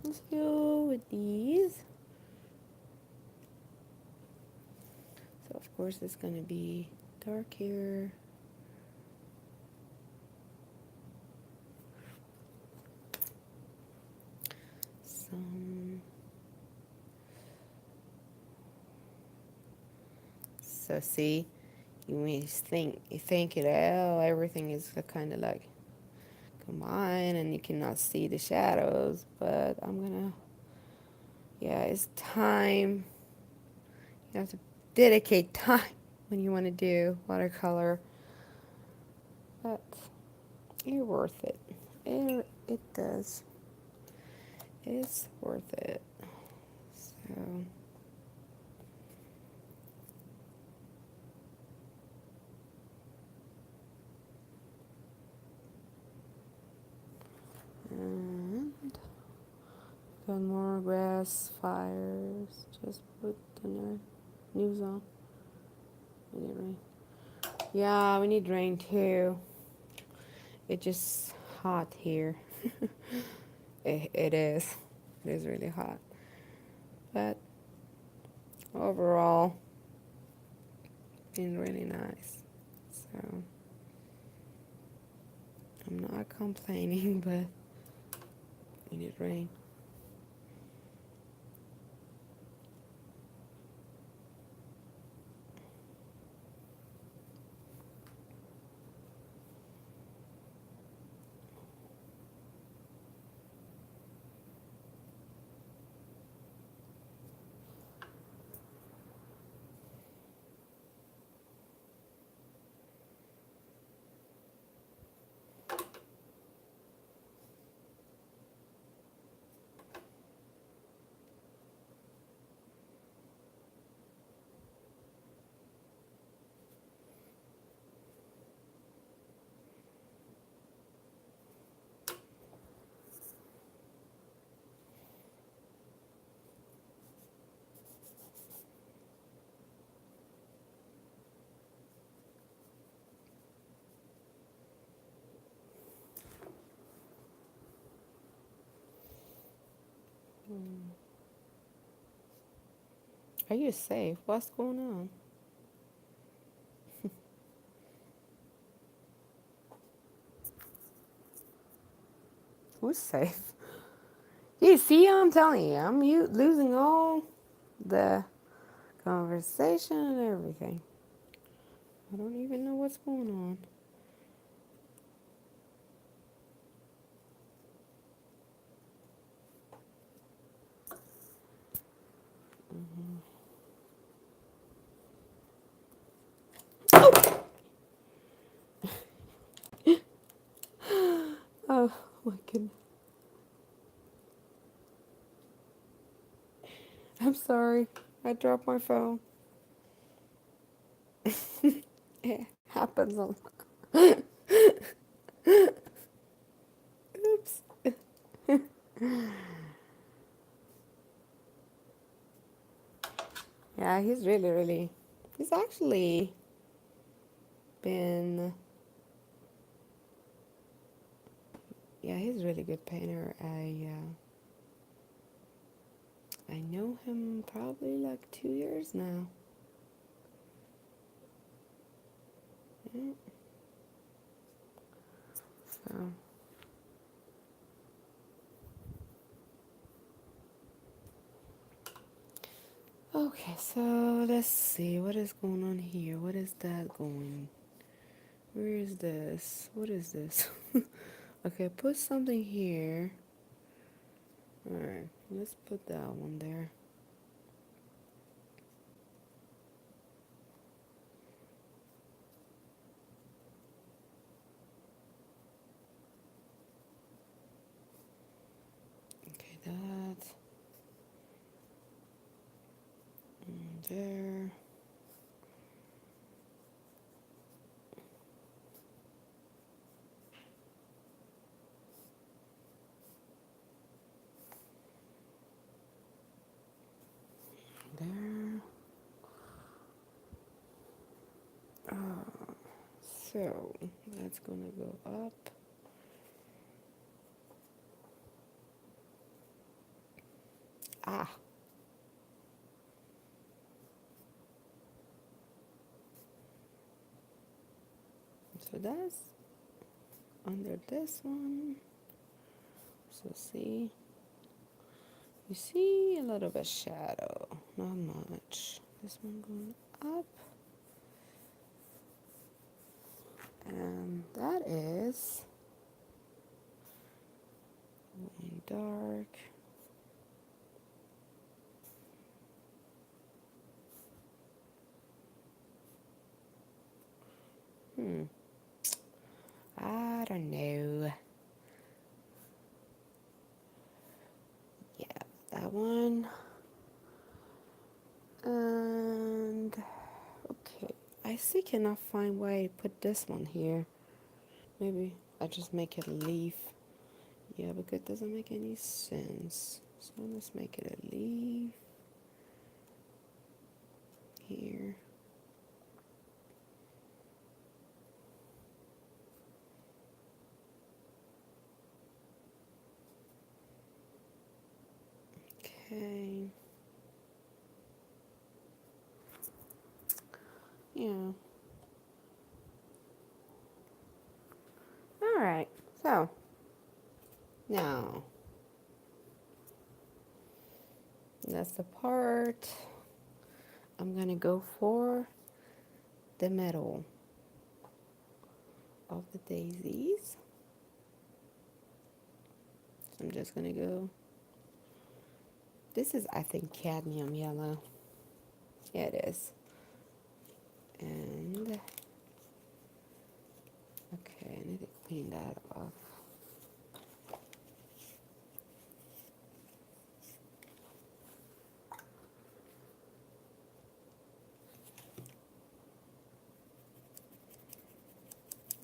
Let's go with these. So of course it's gonna be dark here. Some. So see, you think it out. Everything is kind of like combined, and you cannot see the shadows. But I'm gonna. Yeah, it's time. You have to dedicate time when you want to do watercolor, but it's worth it. It does. It's worth it. So. And got more grass fires. Just put the news on. We need rain. Yeah, we need rain too. It's just hot here. It is. It is really hot. But overall, been really nice. So I'm not complaining, but we need rain. Are you safe? What's going on? Who's safe? You see, I'm telling you, I'm losing all the conversation and everything. I don't even know what's going on. Oh my goodness. I'm sorry. I dropped my phone. It happens a lot. Oops. Yeah, he's really, really. He's actually been. Yeah, he's a really good painter. I know him probably like 2 years now. Yeah. So. Okay, so let's see what is going on here. What is that going? Where is this? What is this? Okay, put something here. Alright, let's put that one there. Okay, that. There. There. So that's gonna go up. Ah, so that's under this one. So see, you see a little bit shadow, not much. This one going up, and that is going dark. I don't know. Yeah, that one. And okay, I still cannot find why I put this one here. Maybe I just make it a leaf. Yeah, because it doesn't make any sense. So let's make it a leaf here. Okay. Yeah. All right. So now that's the part. I'm gonna go for the middle of the daisies. I'm just gonna go. This is, I think, cadmium yellow. Yeah, it is. And okay, I need to clean that off.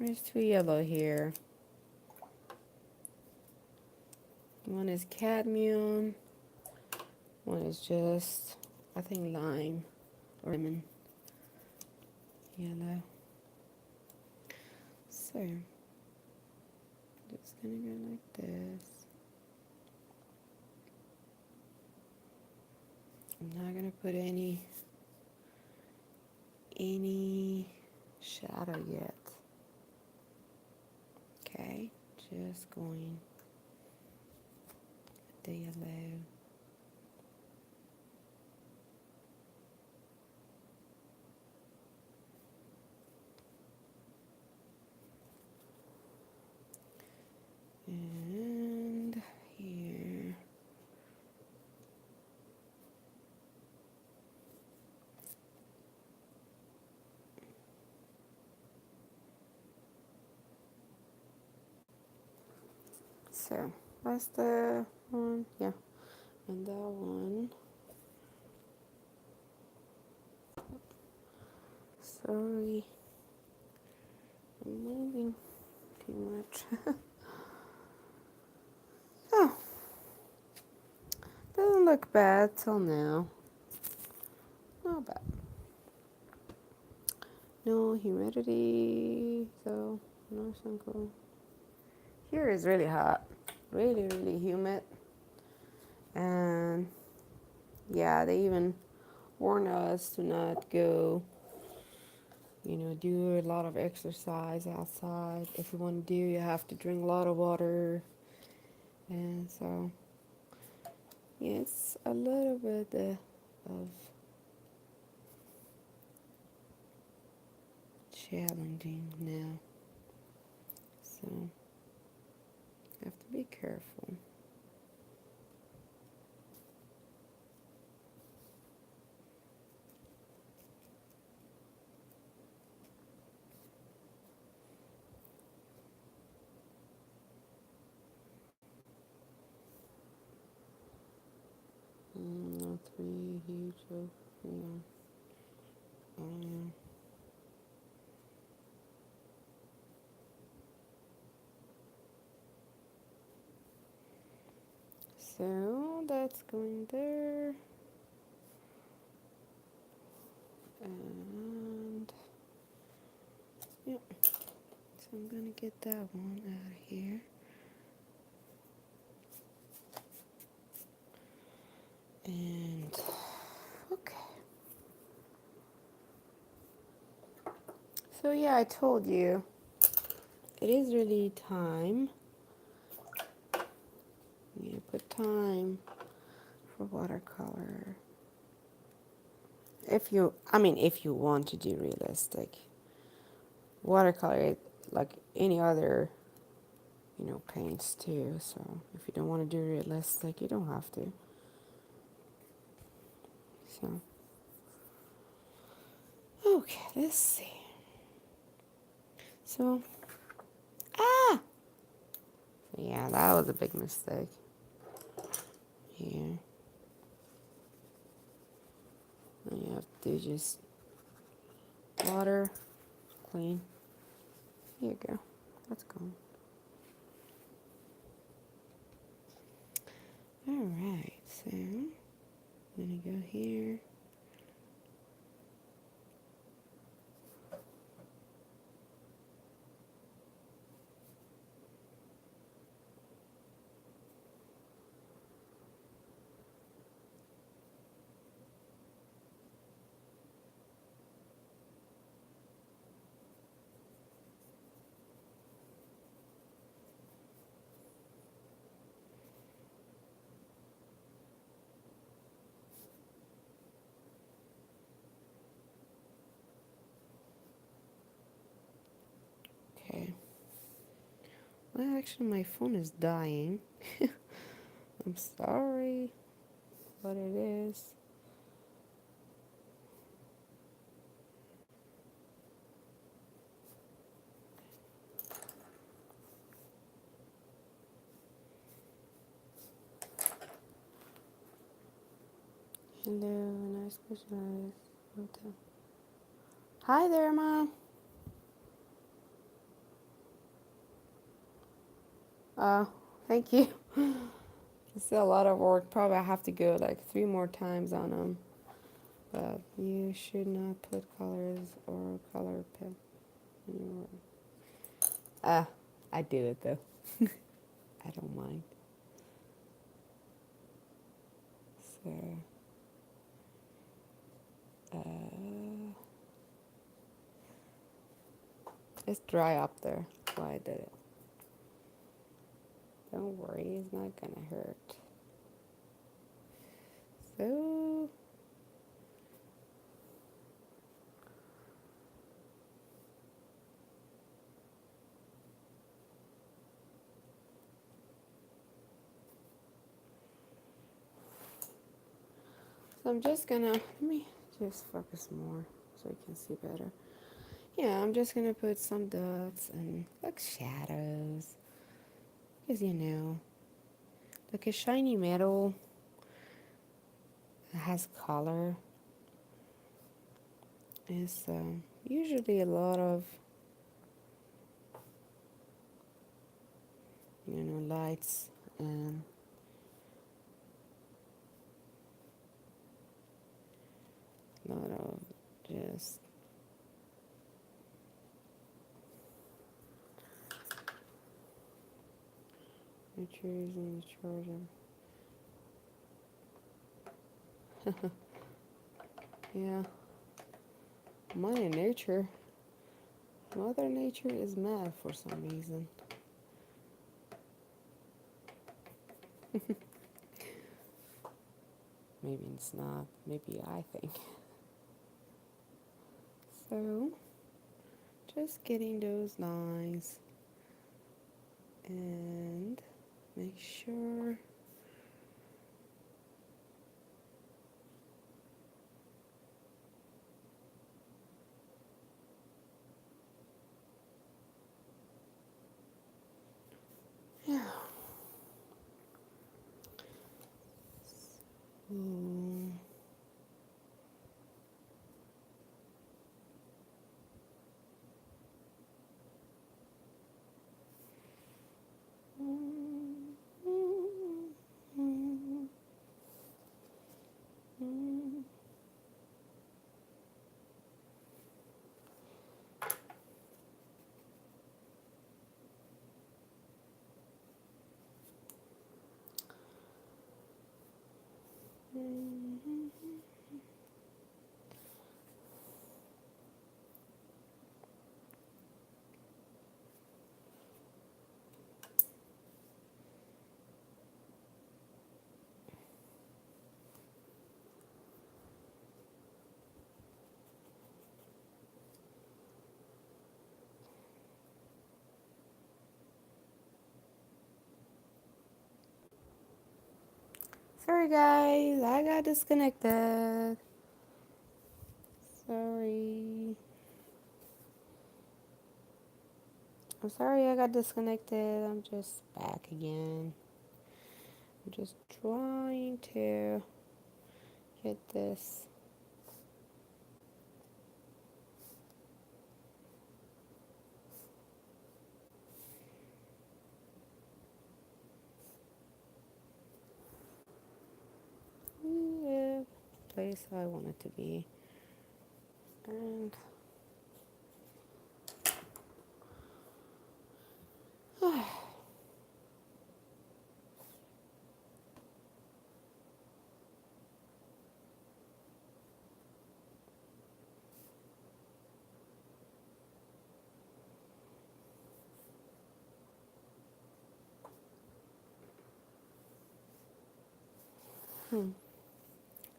There's two yellow here. One is cadmium. One is just, I think, lime or lemon yellow. So, just gonna go like this. I'm not gonna put any shadow yet. Okay, just going the yellow. And here. So that's the one, yeah. And that one. Sorry, I'm moving too much. Oh, doesn't look bad till now. Not bad. No humidity, so no sun cool. Here is really hot, really, really humid. And yeah, they even warn us to not go, do a lot of exercise outside. If you want to do, you have to drink a lot of water. And so, yeah, it's a little bit of challenging now. So, you have to be careful. Not three huge of, yeah. So that's going there. And yeah, so I'm gonna get that one out of here. So yeah, I told you, it is really time. You put time for watercolor. If you want to do realistic, watercolor, like any other, paints too. So if you don't want to do realistic, you don't have to. So, okay, let's see. So, ah! So yeah, that was a big mistake. Here. And you have to just water, clean. Here you go. That's gone. Alright, so I'm gonna go here. Okay. Well, actually, my phone is dying. I'm sorry, but it is. Hello, nice specialized hotel. Hi there, Mom. Thank you. It's still a lot of work. Probably I have to go like 3 more times on them. But you should not put colors or color pen in your work. I do it though. I don't mind. So, it's dry up there. That's why I did it. Don't worry, it's not gonna hurt. So, I'm just gonna, let me just focus more so you can see better. Yeah, I'm just gonna put some dots and like shadows. Because like a shiny metal that has color is usually a lot of, lights and a lot of just trees and the charger. Yeah, Mother Nature. Mother Nature is mad for some reason. Maybe it's not. Maybe I think. So, just getting those lines and make sure yeah. Mm. Sorry guys, I got disconnected. Sorry. I'm sorry I got disconnected. I'm just back again. I'm just trying to get this. Yeah, place I want it to be. And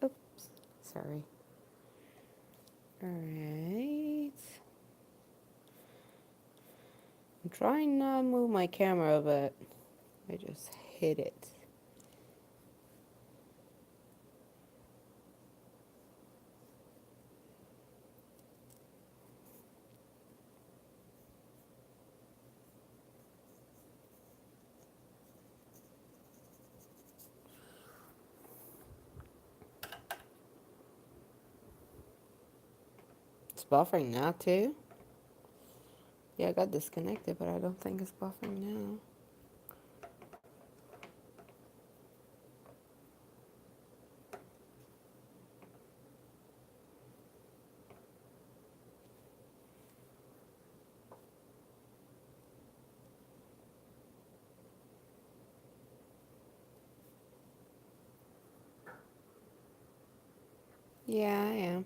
oops, sorry. Alright. I'm trying not to move my camera, but I just hit it. It's buffering now too. Yeah, I got disconnected, but I don't think it's buffering now. Yeah, I am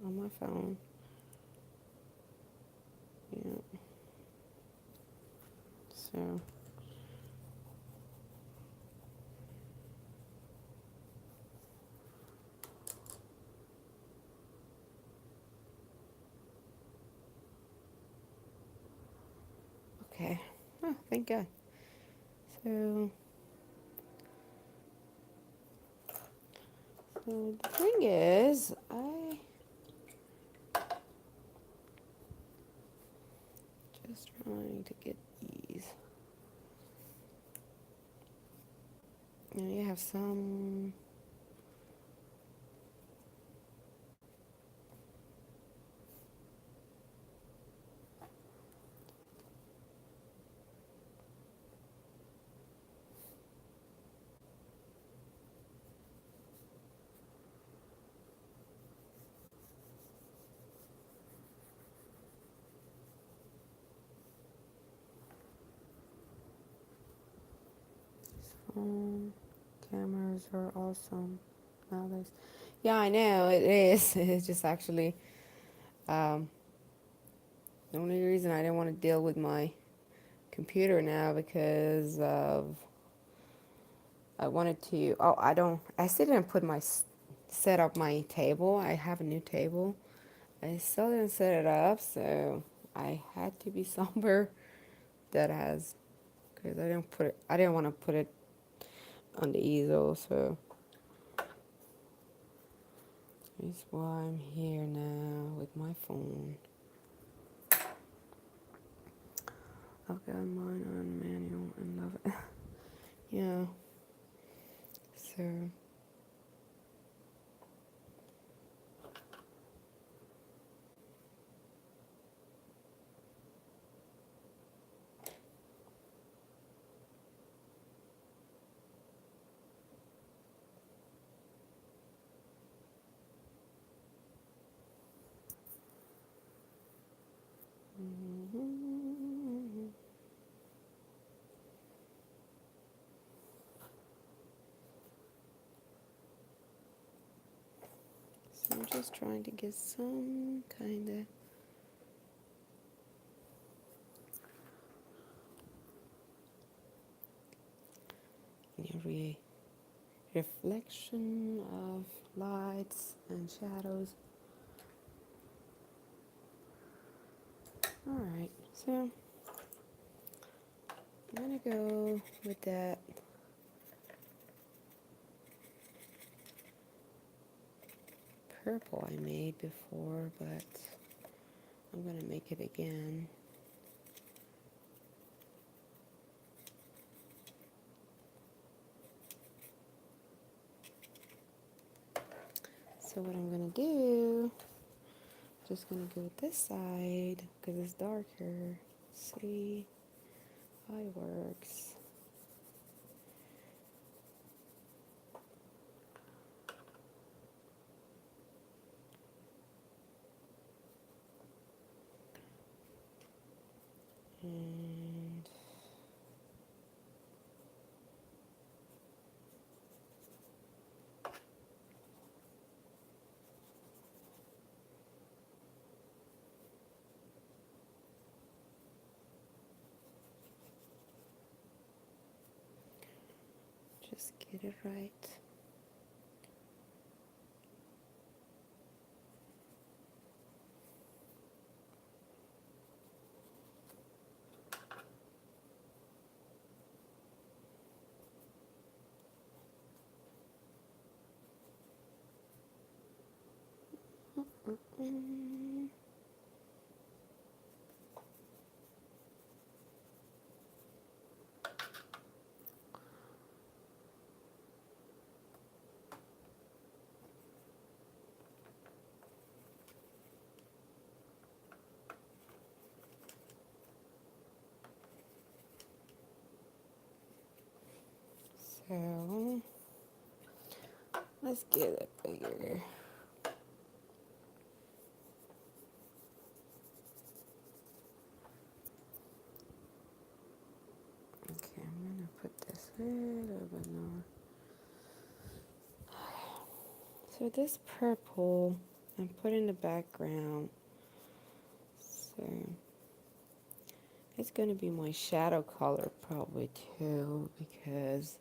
on my phone. Yeah. So, okay. Oh, thank God. So, the thing is, I just trying to get these. Now you have some. Phone cameras are awesome nowadays. Yeah, I know it is. It's just actually um, the only reason I didn't want to deal with my computer now because of I wanted to. Oh, I still didn't put my set up my table. I have a new table. I still didn't set it up, so I had to be somewhere that has because I didn't want to put it on the easel, so that's why I'm here now with my phone. I've got mine on manual and love it. Yeah, so so I'm just trying to get some kind of reflection of lights and shadows. Alright, so I'm gonna go with that purple I made before, but I'm going to make it again. So what I'm going to do, just going to go with this side because it's darker. See how it works. And just get it right. Mm. So let's get it bigger. Okay, I'm gonna put this a little bit more. So this purple I'm putting in the background. So it's gonna be my shadow color probably too because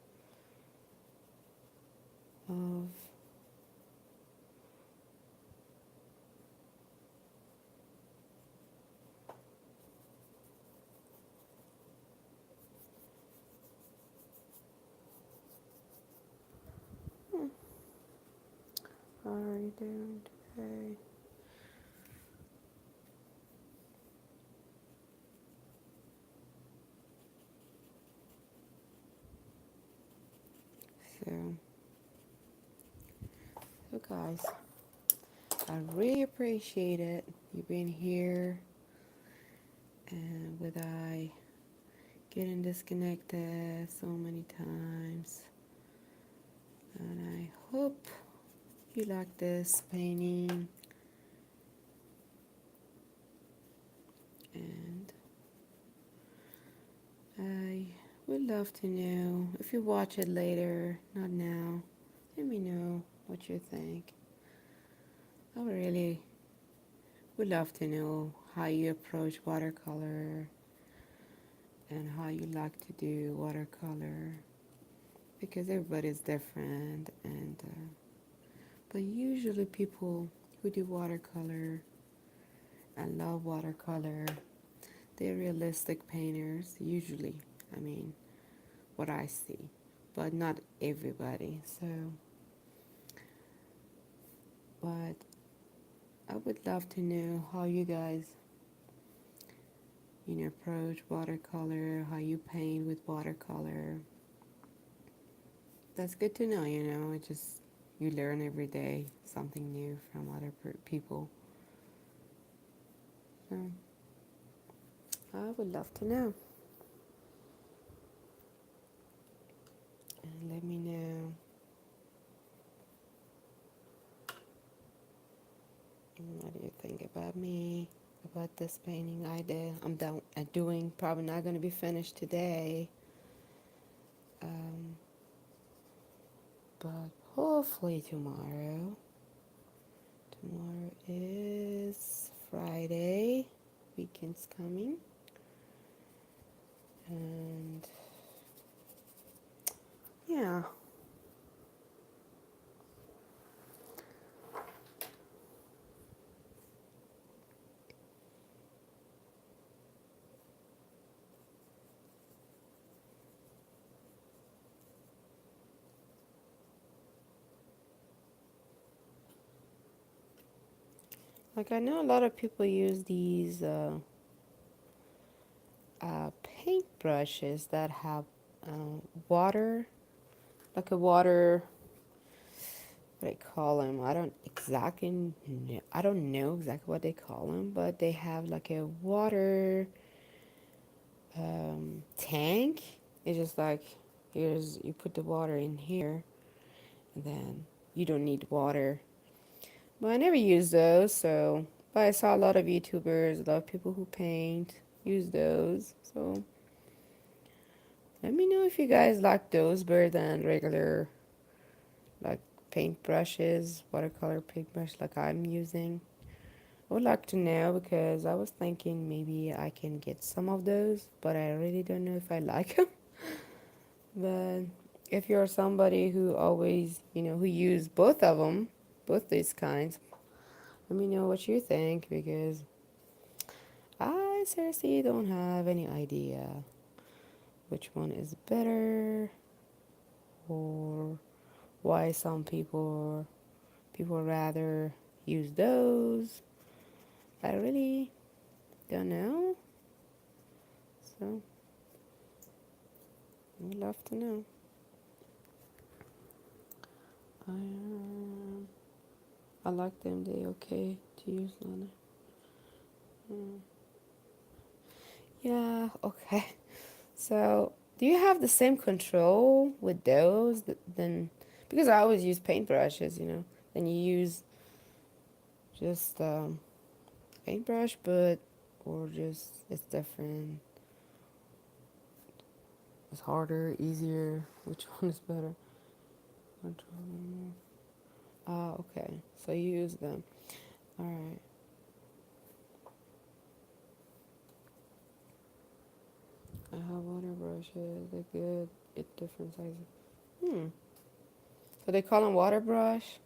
of how are you doing today? So, so guys, I really appreciate it. You being here and with I getting disconnected so many times. And I hope you like this painting. And I would love to know if you watch it later, not now. Let me know what you think. I really would love to know how you approach watercolor and how you like to do watercolor because everybody's different and but usually people who do watercolor and love watercolor, they're realistic painters usually. I mean, what I see, but not everybody. So, but I would love to know how you guys, approach watercolor, how you paint with watercolor. That's good to know, It just, you learn every day something new from other people. So, I would love to know. And let me know. What do you think about me? About this painting I did? I'm doing. Probably not going to be finished today. But hopefully tomorrow. Tomorrow is Friday. Weekend's coming. And yeah. Like I know a lot of people use these paint brushes that have water, like a water, what I call them. I don't exactly know. I don't know exactly what they call them, but they have like a water tank. It's just like here's you put the water in here, and then you don't need water. But I never use those, so but I saw a lot of YouTubers, a lot of people who paint use those. So let me know if you guys like those better than regular like paint brushes, watercolor paintbrush like I'm using. I would like to know because I was thinking maybe I can get some of those, but I really don't know if I like them. But if you're somebody who always, who use both of them, both these kinds, let me know what you think because I seriously don't have any idea which one is better or why some people rather use those. I really don't know. So I would love to know. I I like them. They okay to use on it. Yeah. Okay. So do you have the same control with those than because I always use paintbrushes, then you use just paintbrush, but or just it's different. It's harder, easier. Which one is better? Control. Ah, okay. So you use them. All right. I have water brushes. They're good. It's different sizes. Hmm. So they call them water brush.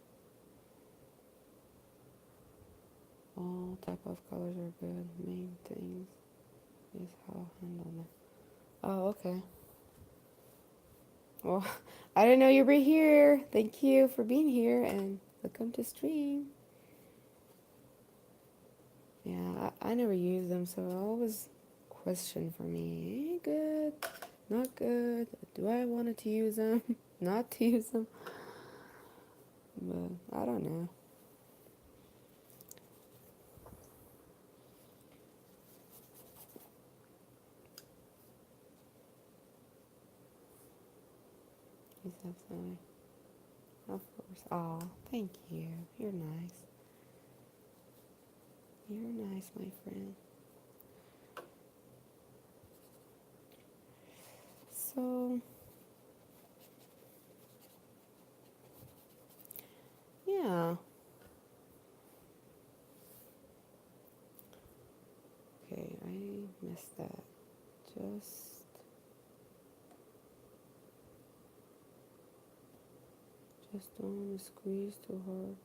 All type of colors are good. Main things is how I handle them. Oh, okay. Well, I didn't know you were here. Thank you for being here and welcome to stream. Yeah, I never use them, so I always question for me. Good, not good. Do I want to use them? Not to use them? But I don't know. Is that something? Of course. Oh, thank you. You're nice. You're nice, my friend. So, yeah. Okay, I missed that. Just don't squeeze too hard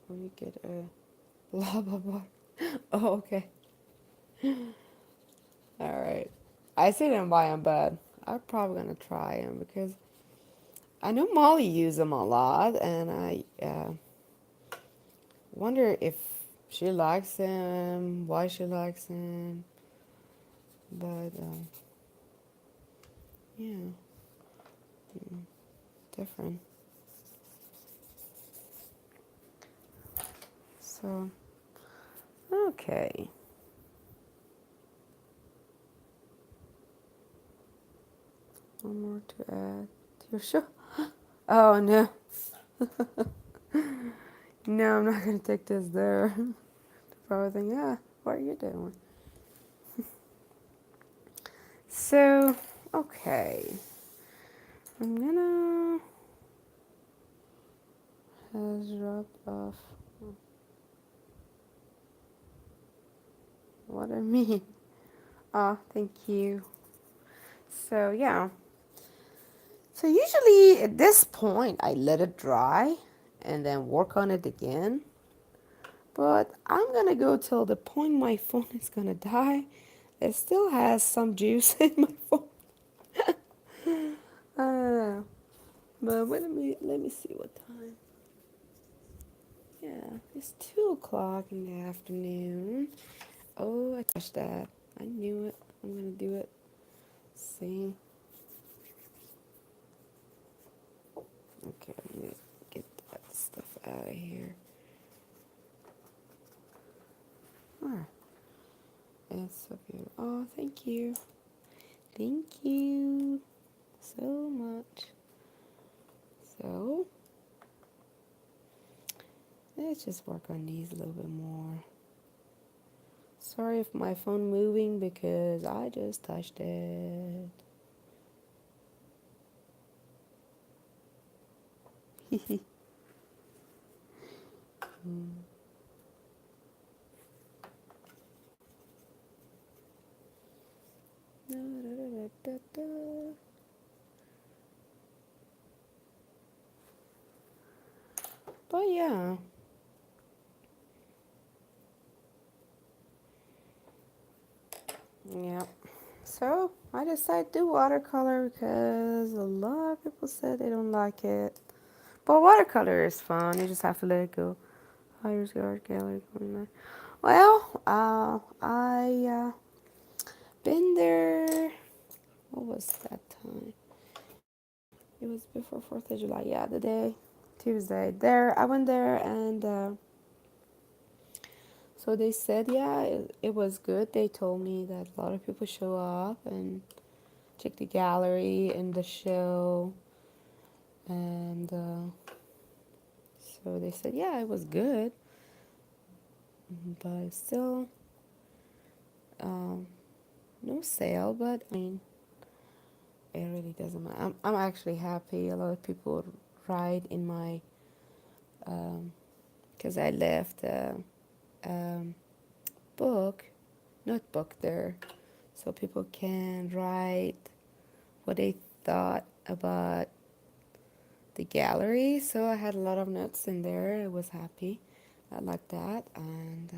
or you get a blob of water. Oh, okay. All right. I see them buy them, but I'm probably gonna try them because I know Molly use them a lot, and I wonder if she likes them, why she likes them. But yeah, different. So okay. One more to add to your show. Oh no, no, I'm not gonna take this there. Probably think, yeah, what are you doing? So, okay, I'm gonna has dropped off. What I mean? Oh, thank you. So yeah. So usually at this point I let it dry and then work on it again. But I'm gonna go till the point my phone is gonna die. It still has some juice in my phone. I don't know. But let me see what time. Yeah, it's 2 o'clock in the afternoon. Oh, I touched that. I knew it. I'm gonna do it. See? Okay, I'm gonna get that stuff out of here. Ah, it's so beautiful. Oh, thank you. Thank you so much. So, let's just work on these a little bit more. Sorry if my phone moving because I just touched it. But yeah, yeah. So I decided to do watercolor because a lot of people said they don't like it. But watercolor is fun. You just have to let it go. Hires art gallery going on. Well, I been there. What was that time? It was before 4th of July. Yeah, the day Tuesday. There, I went there and so they said, yeah, it was good. They told me that a lot of people show up and check the gallery and the show, and so they said, yeah, it was good, but still, um, no sale. But I mean, it really doesn't matter. I'm actually happy. A lot of people write in my, because I left a book, notebook there, so people can write what they thought about the gallery. So I had a lot of notes in there. I was happy. I like that. And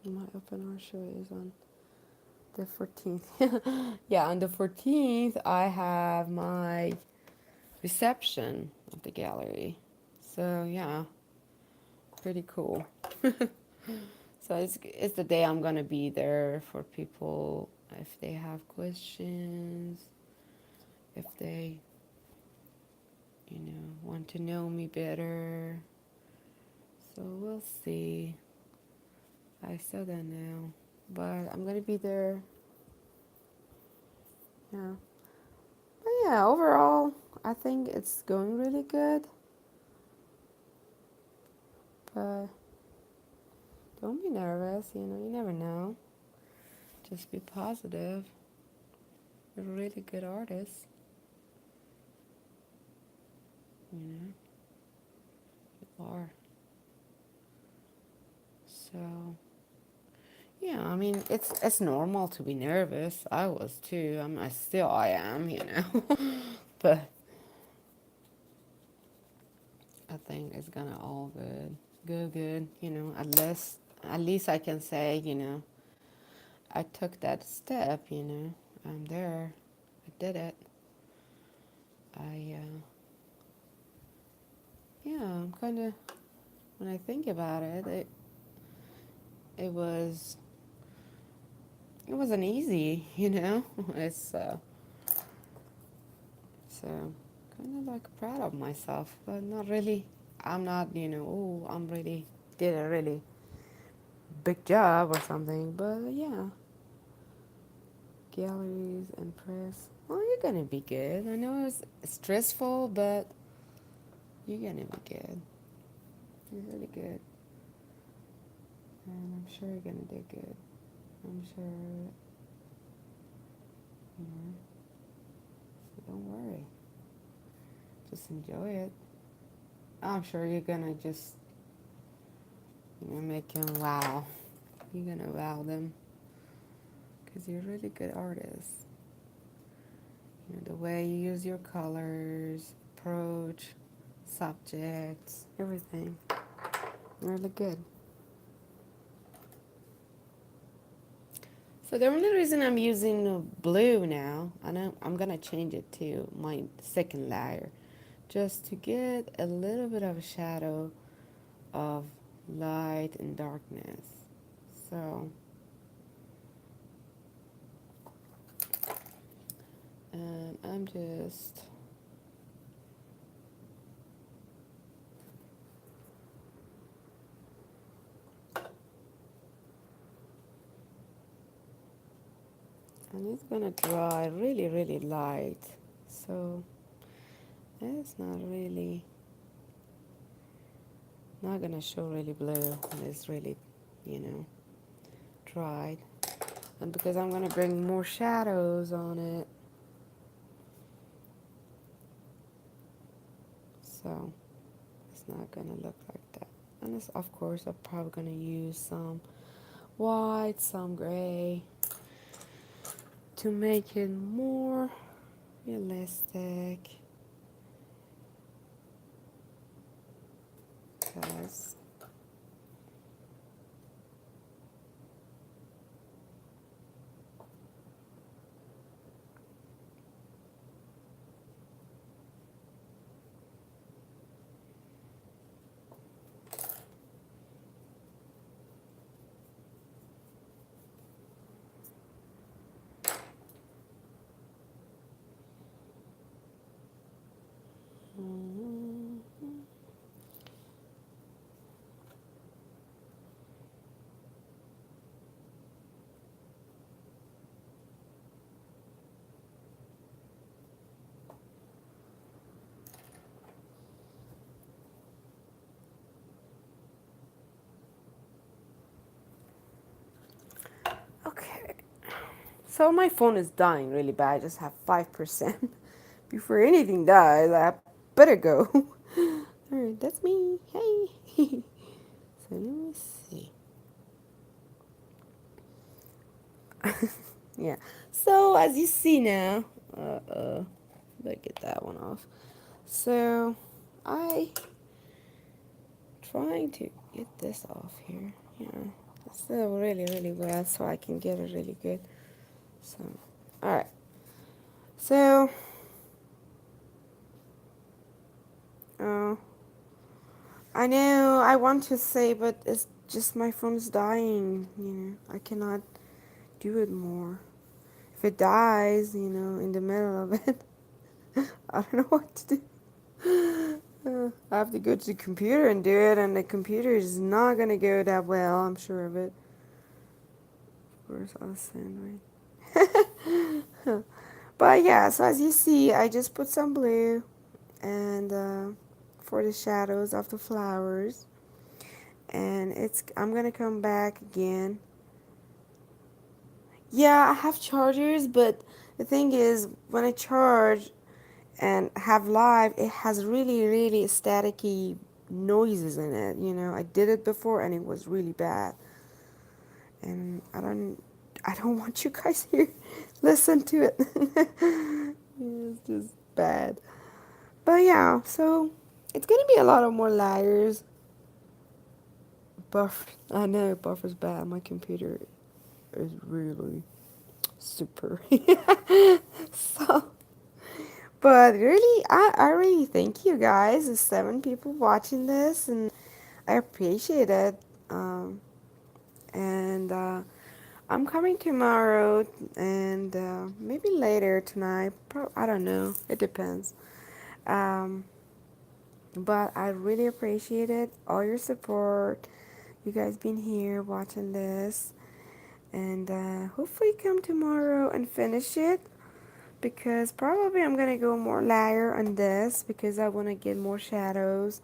my open art show is on the 14th. Yeah, on the 14th, I have my reception of the gallery. So yeah, pretty cool. So it's the day I'm gonna be there for people if they have questions, if they want to know me better. So we'll see. I still don't know, but I'm gonna be there. Yeah, but yeah, overall, I think it's going really good. But don't be nervous. You never know. Just be positive. You're a really good artist. You are. So yeah, I mean, it's normal to be nervous. I was too. I am. But I think it's gonna all go good. At least I can say, I took that step. I'm there. I did it. Yeah, I'm kind of, when I think about it, it was, it wasn't easy. It's, so kind of like proud of myself, but not really. I'm not, oh, I'm really, did a really big job or something, but yeah, galleries and press. Well, you're gonna be good. I know it's stressful, but you're gonna be good. You're really good. And I'm sure you're gonna do good. I'm sure, you know, so don't worry. Just enjoy it. I'm sure you're gonna just, make them wow. You're gonna wow them because you're a really good artist. The way you use your colors, approach, subjects, everything. Really good. So the only reason I'm using blue now, and I'm gonna change it to my second layer, just to get a little bit of a shadow of light and darkness. So, and I'm just and it's gonna dry really, really light. So it's not gonna show really blue when it's really, you know, dried. And because I'm gonna bring more shadows on it, so it's not gonna look like that. And it's, of course, I'm probably gonna use some white, some gray to make it more realistic. Because okay, so my phone is dying really bad. I just have 5%. Before anything dies, I better go. Alright, that's me. Hey. So let me see. Yeah. So as you see now, better get that one off. So I trying to get this off here. Yeah. It's still really, really wet, so I can get it really good. So, alright. So, uh, I know I want to say, but it's just my phone's dying. You know, I cannot do it more. If it dies, you know, in the middle of it, I don't know what to do. I have to go to the computer and do it, and the computer is not gonna go that well. I'm sure of it. Of course, I'll send right. But yeah, so as you see, I just put some blue and for the shadows of the flowers, and I'm gonna come back again. Yeah, I have chargers, but the thing is, when I charge and have live, it has really, really staticky noises in it. You know, I did it before and it was really bad, and I don't want you guys here listen to it. It's just bad. But yeah, so it's gonna be a lot of more layers. Buffer, I know buffer's bad. My computer is really super. So, but really, I really thank you guys. There's 7 people watching this, and I appreciate it. Um, and I'm coming tomorrow, and maybe later tonight. I don't know. It depends. Um, but I really appreciate it. All your support. You guys been here watching this, and hopefully come tomorrow and finish it, because probably I'm gonna go more layer on this because I want to get more shadows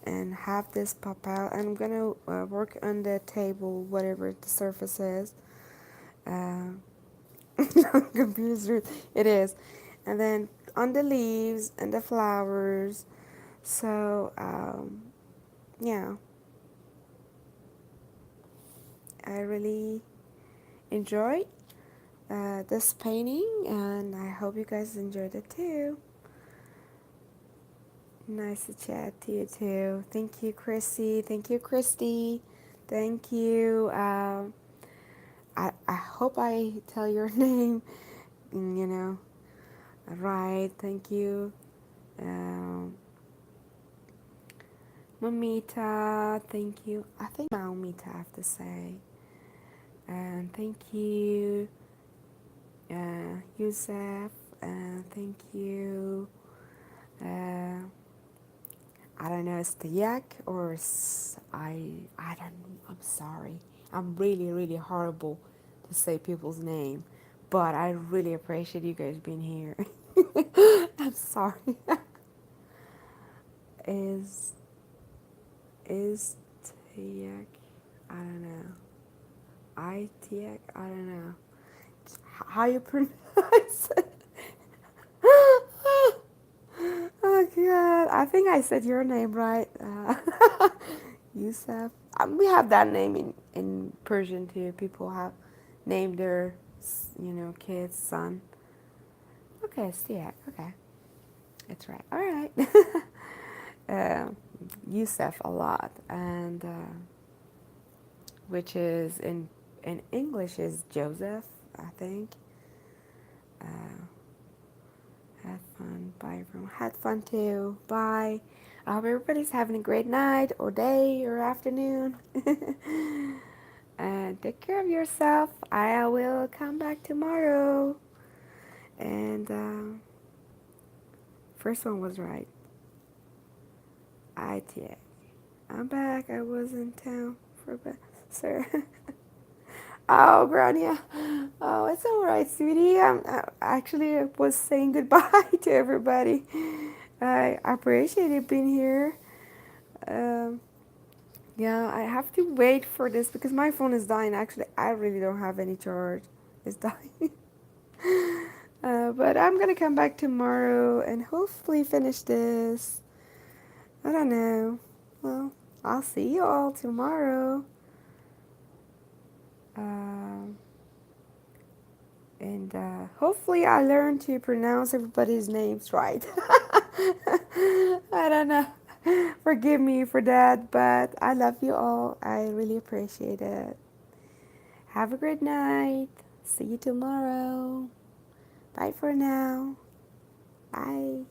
and have this pop out. And I'm gonna work on the table, whatever the surface is. uh, Computer's it is. And then on the leaves and the flowers. So yeah, I really enjoy this painting, and I hope you guys enjoyed it too. Nice to chat to you too. Thank you, Chrissy. Thank you, Christy. Thank you. I hope I tell your name, you know, right. Thank you. Um, Mamita, thank you. I think Mamita I have to say. And thank you, Yusef. And thank you. Uh, I don't know, Stiak or I don't. I'm sorry. I'm really really horrible to say people's name, but I really appreciate you guys being here. I'm sorry. is is Tiak? I don't know. Tiak? I don't know. How you pronounce it? Oh God, I think I said your name right. Yusuf. We have that name in Persian too. People have named their, kids, son. Okay, Stiak. Okay, that's right. All right. uh, Yusuf a lot, and which is in English is Joseph, I think. Uh, Had fun. Bye, everyone. Had fun too. Bye. I hope everybody's having a great night or day or afternoon. And take care of yourself. I will come back tomorrow. And first one was right. ITA. I'm back. I was in town for sir. Oh, Grania. Oh, it's all right, sweetie. I actually was saying goodbye to everybody. I appreciate it being here. Um, yeah, I have to wait for this because my phone is dying. Actually, I really don't have any charge. It's dying. But I'm gonna come back tomorrow and hopefully finish this. I don't know. Well, I'll see you all tomorrow. Um, and hopefully I learn to pronounce everybody's names right. I don't know. Forgive me for that, but I love you all. I really appreciate it. Have a great night. See you tomorrow. Bye for now. Bye.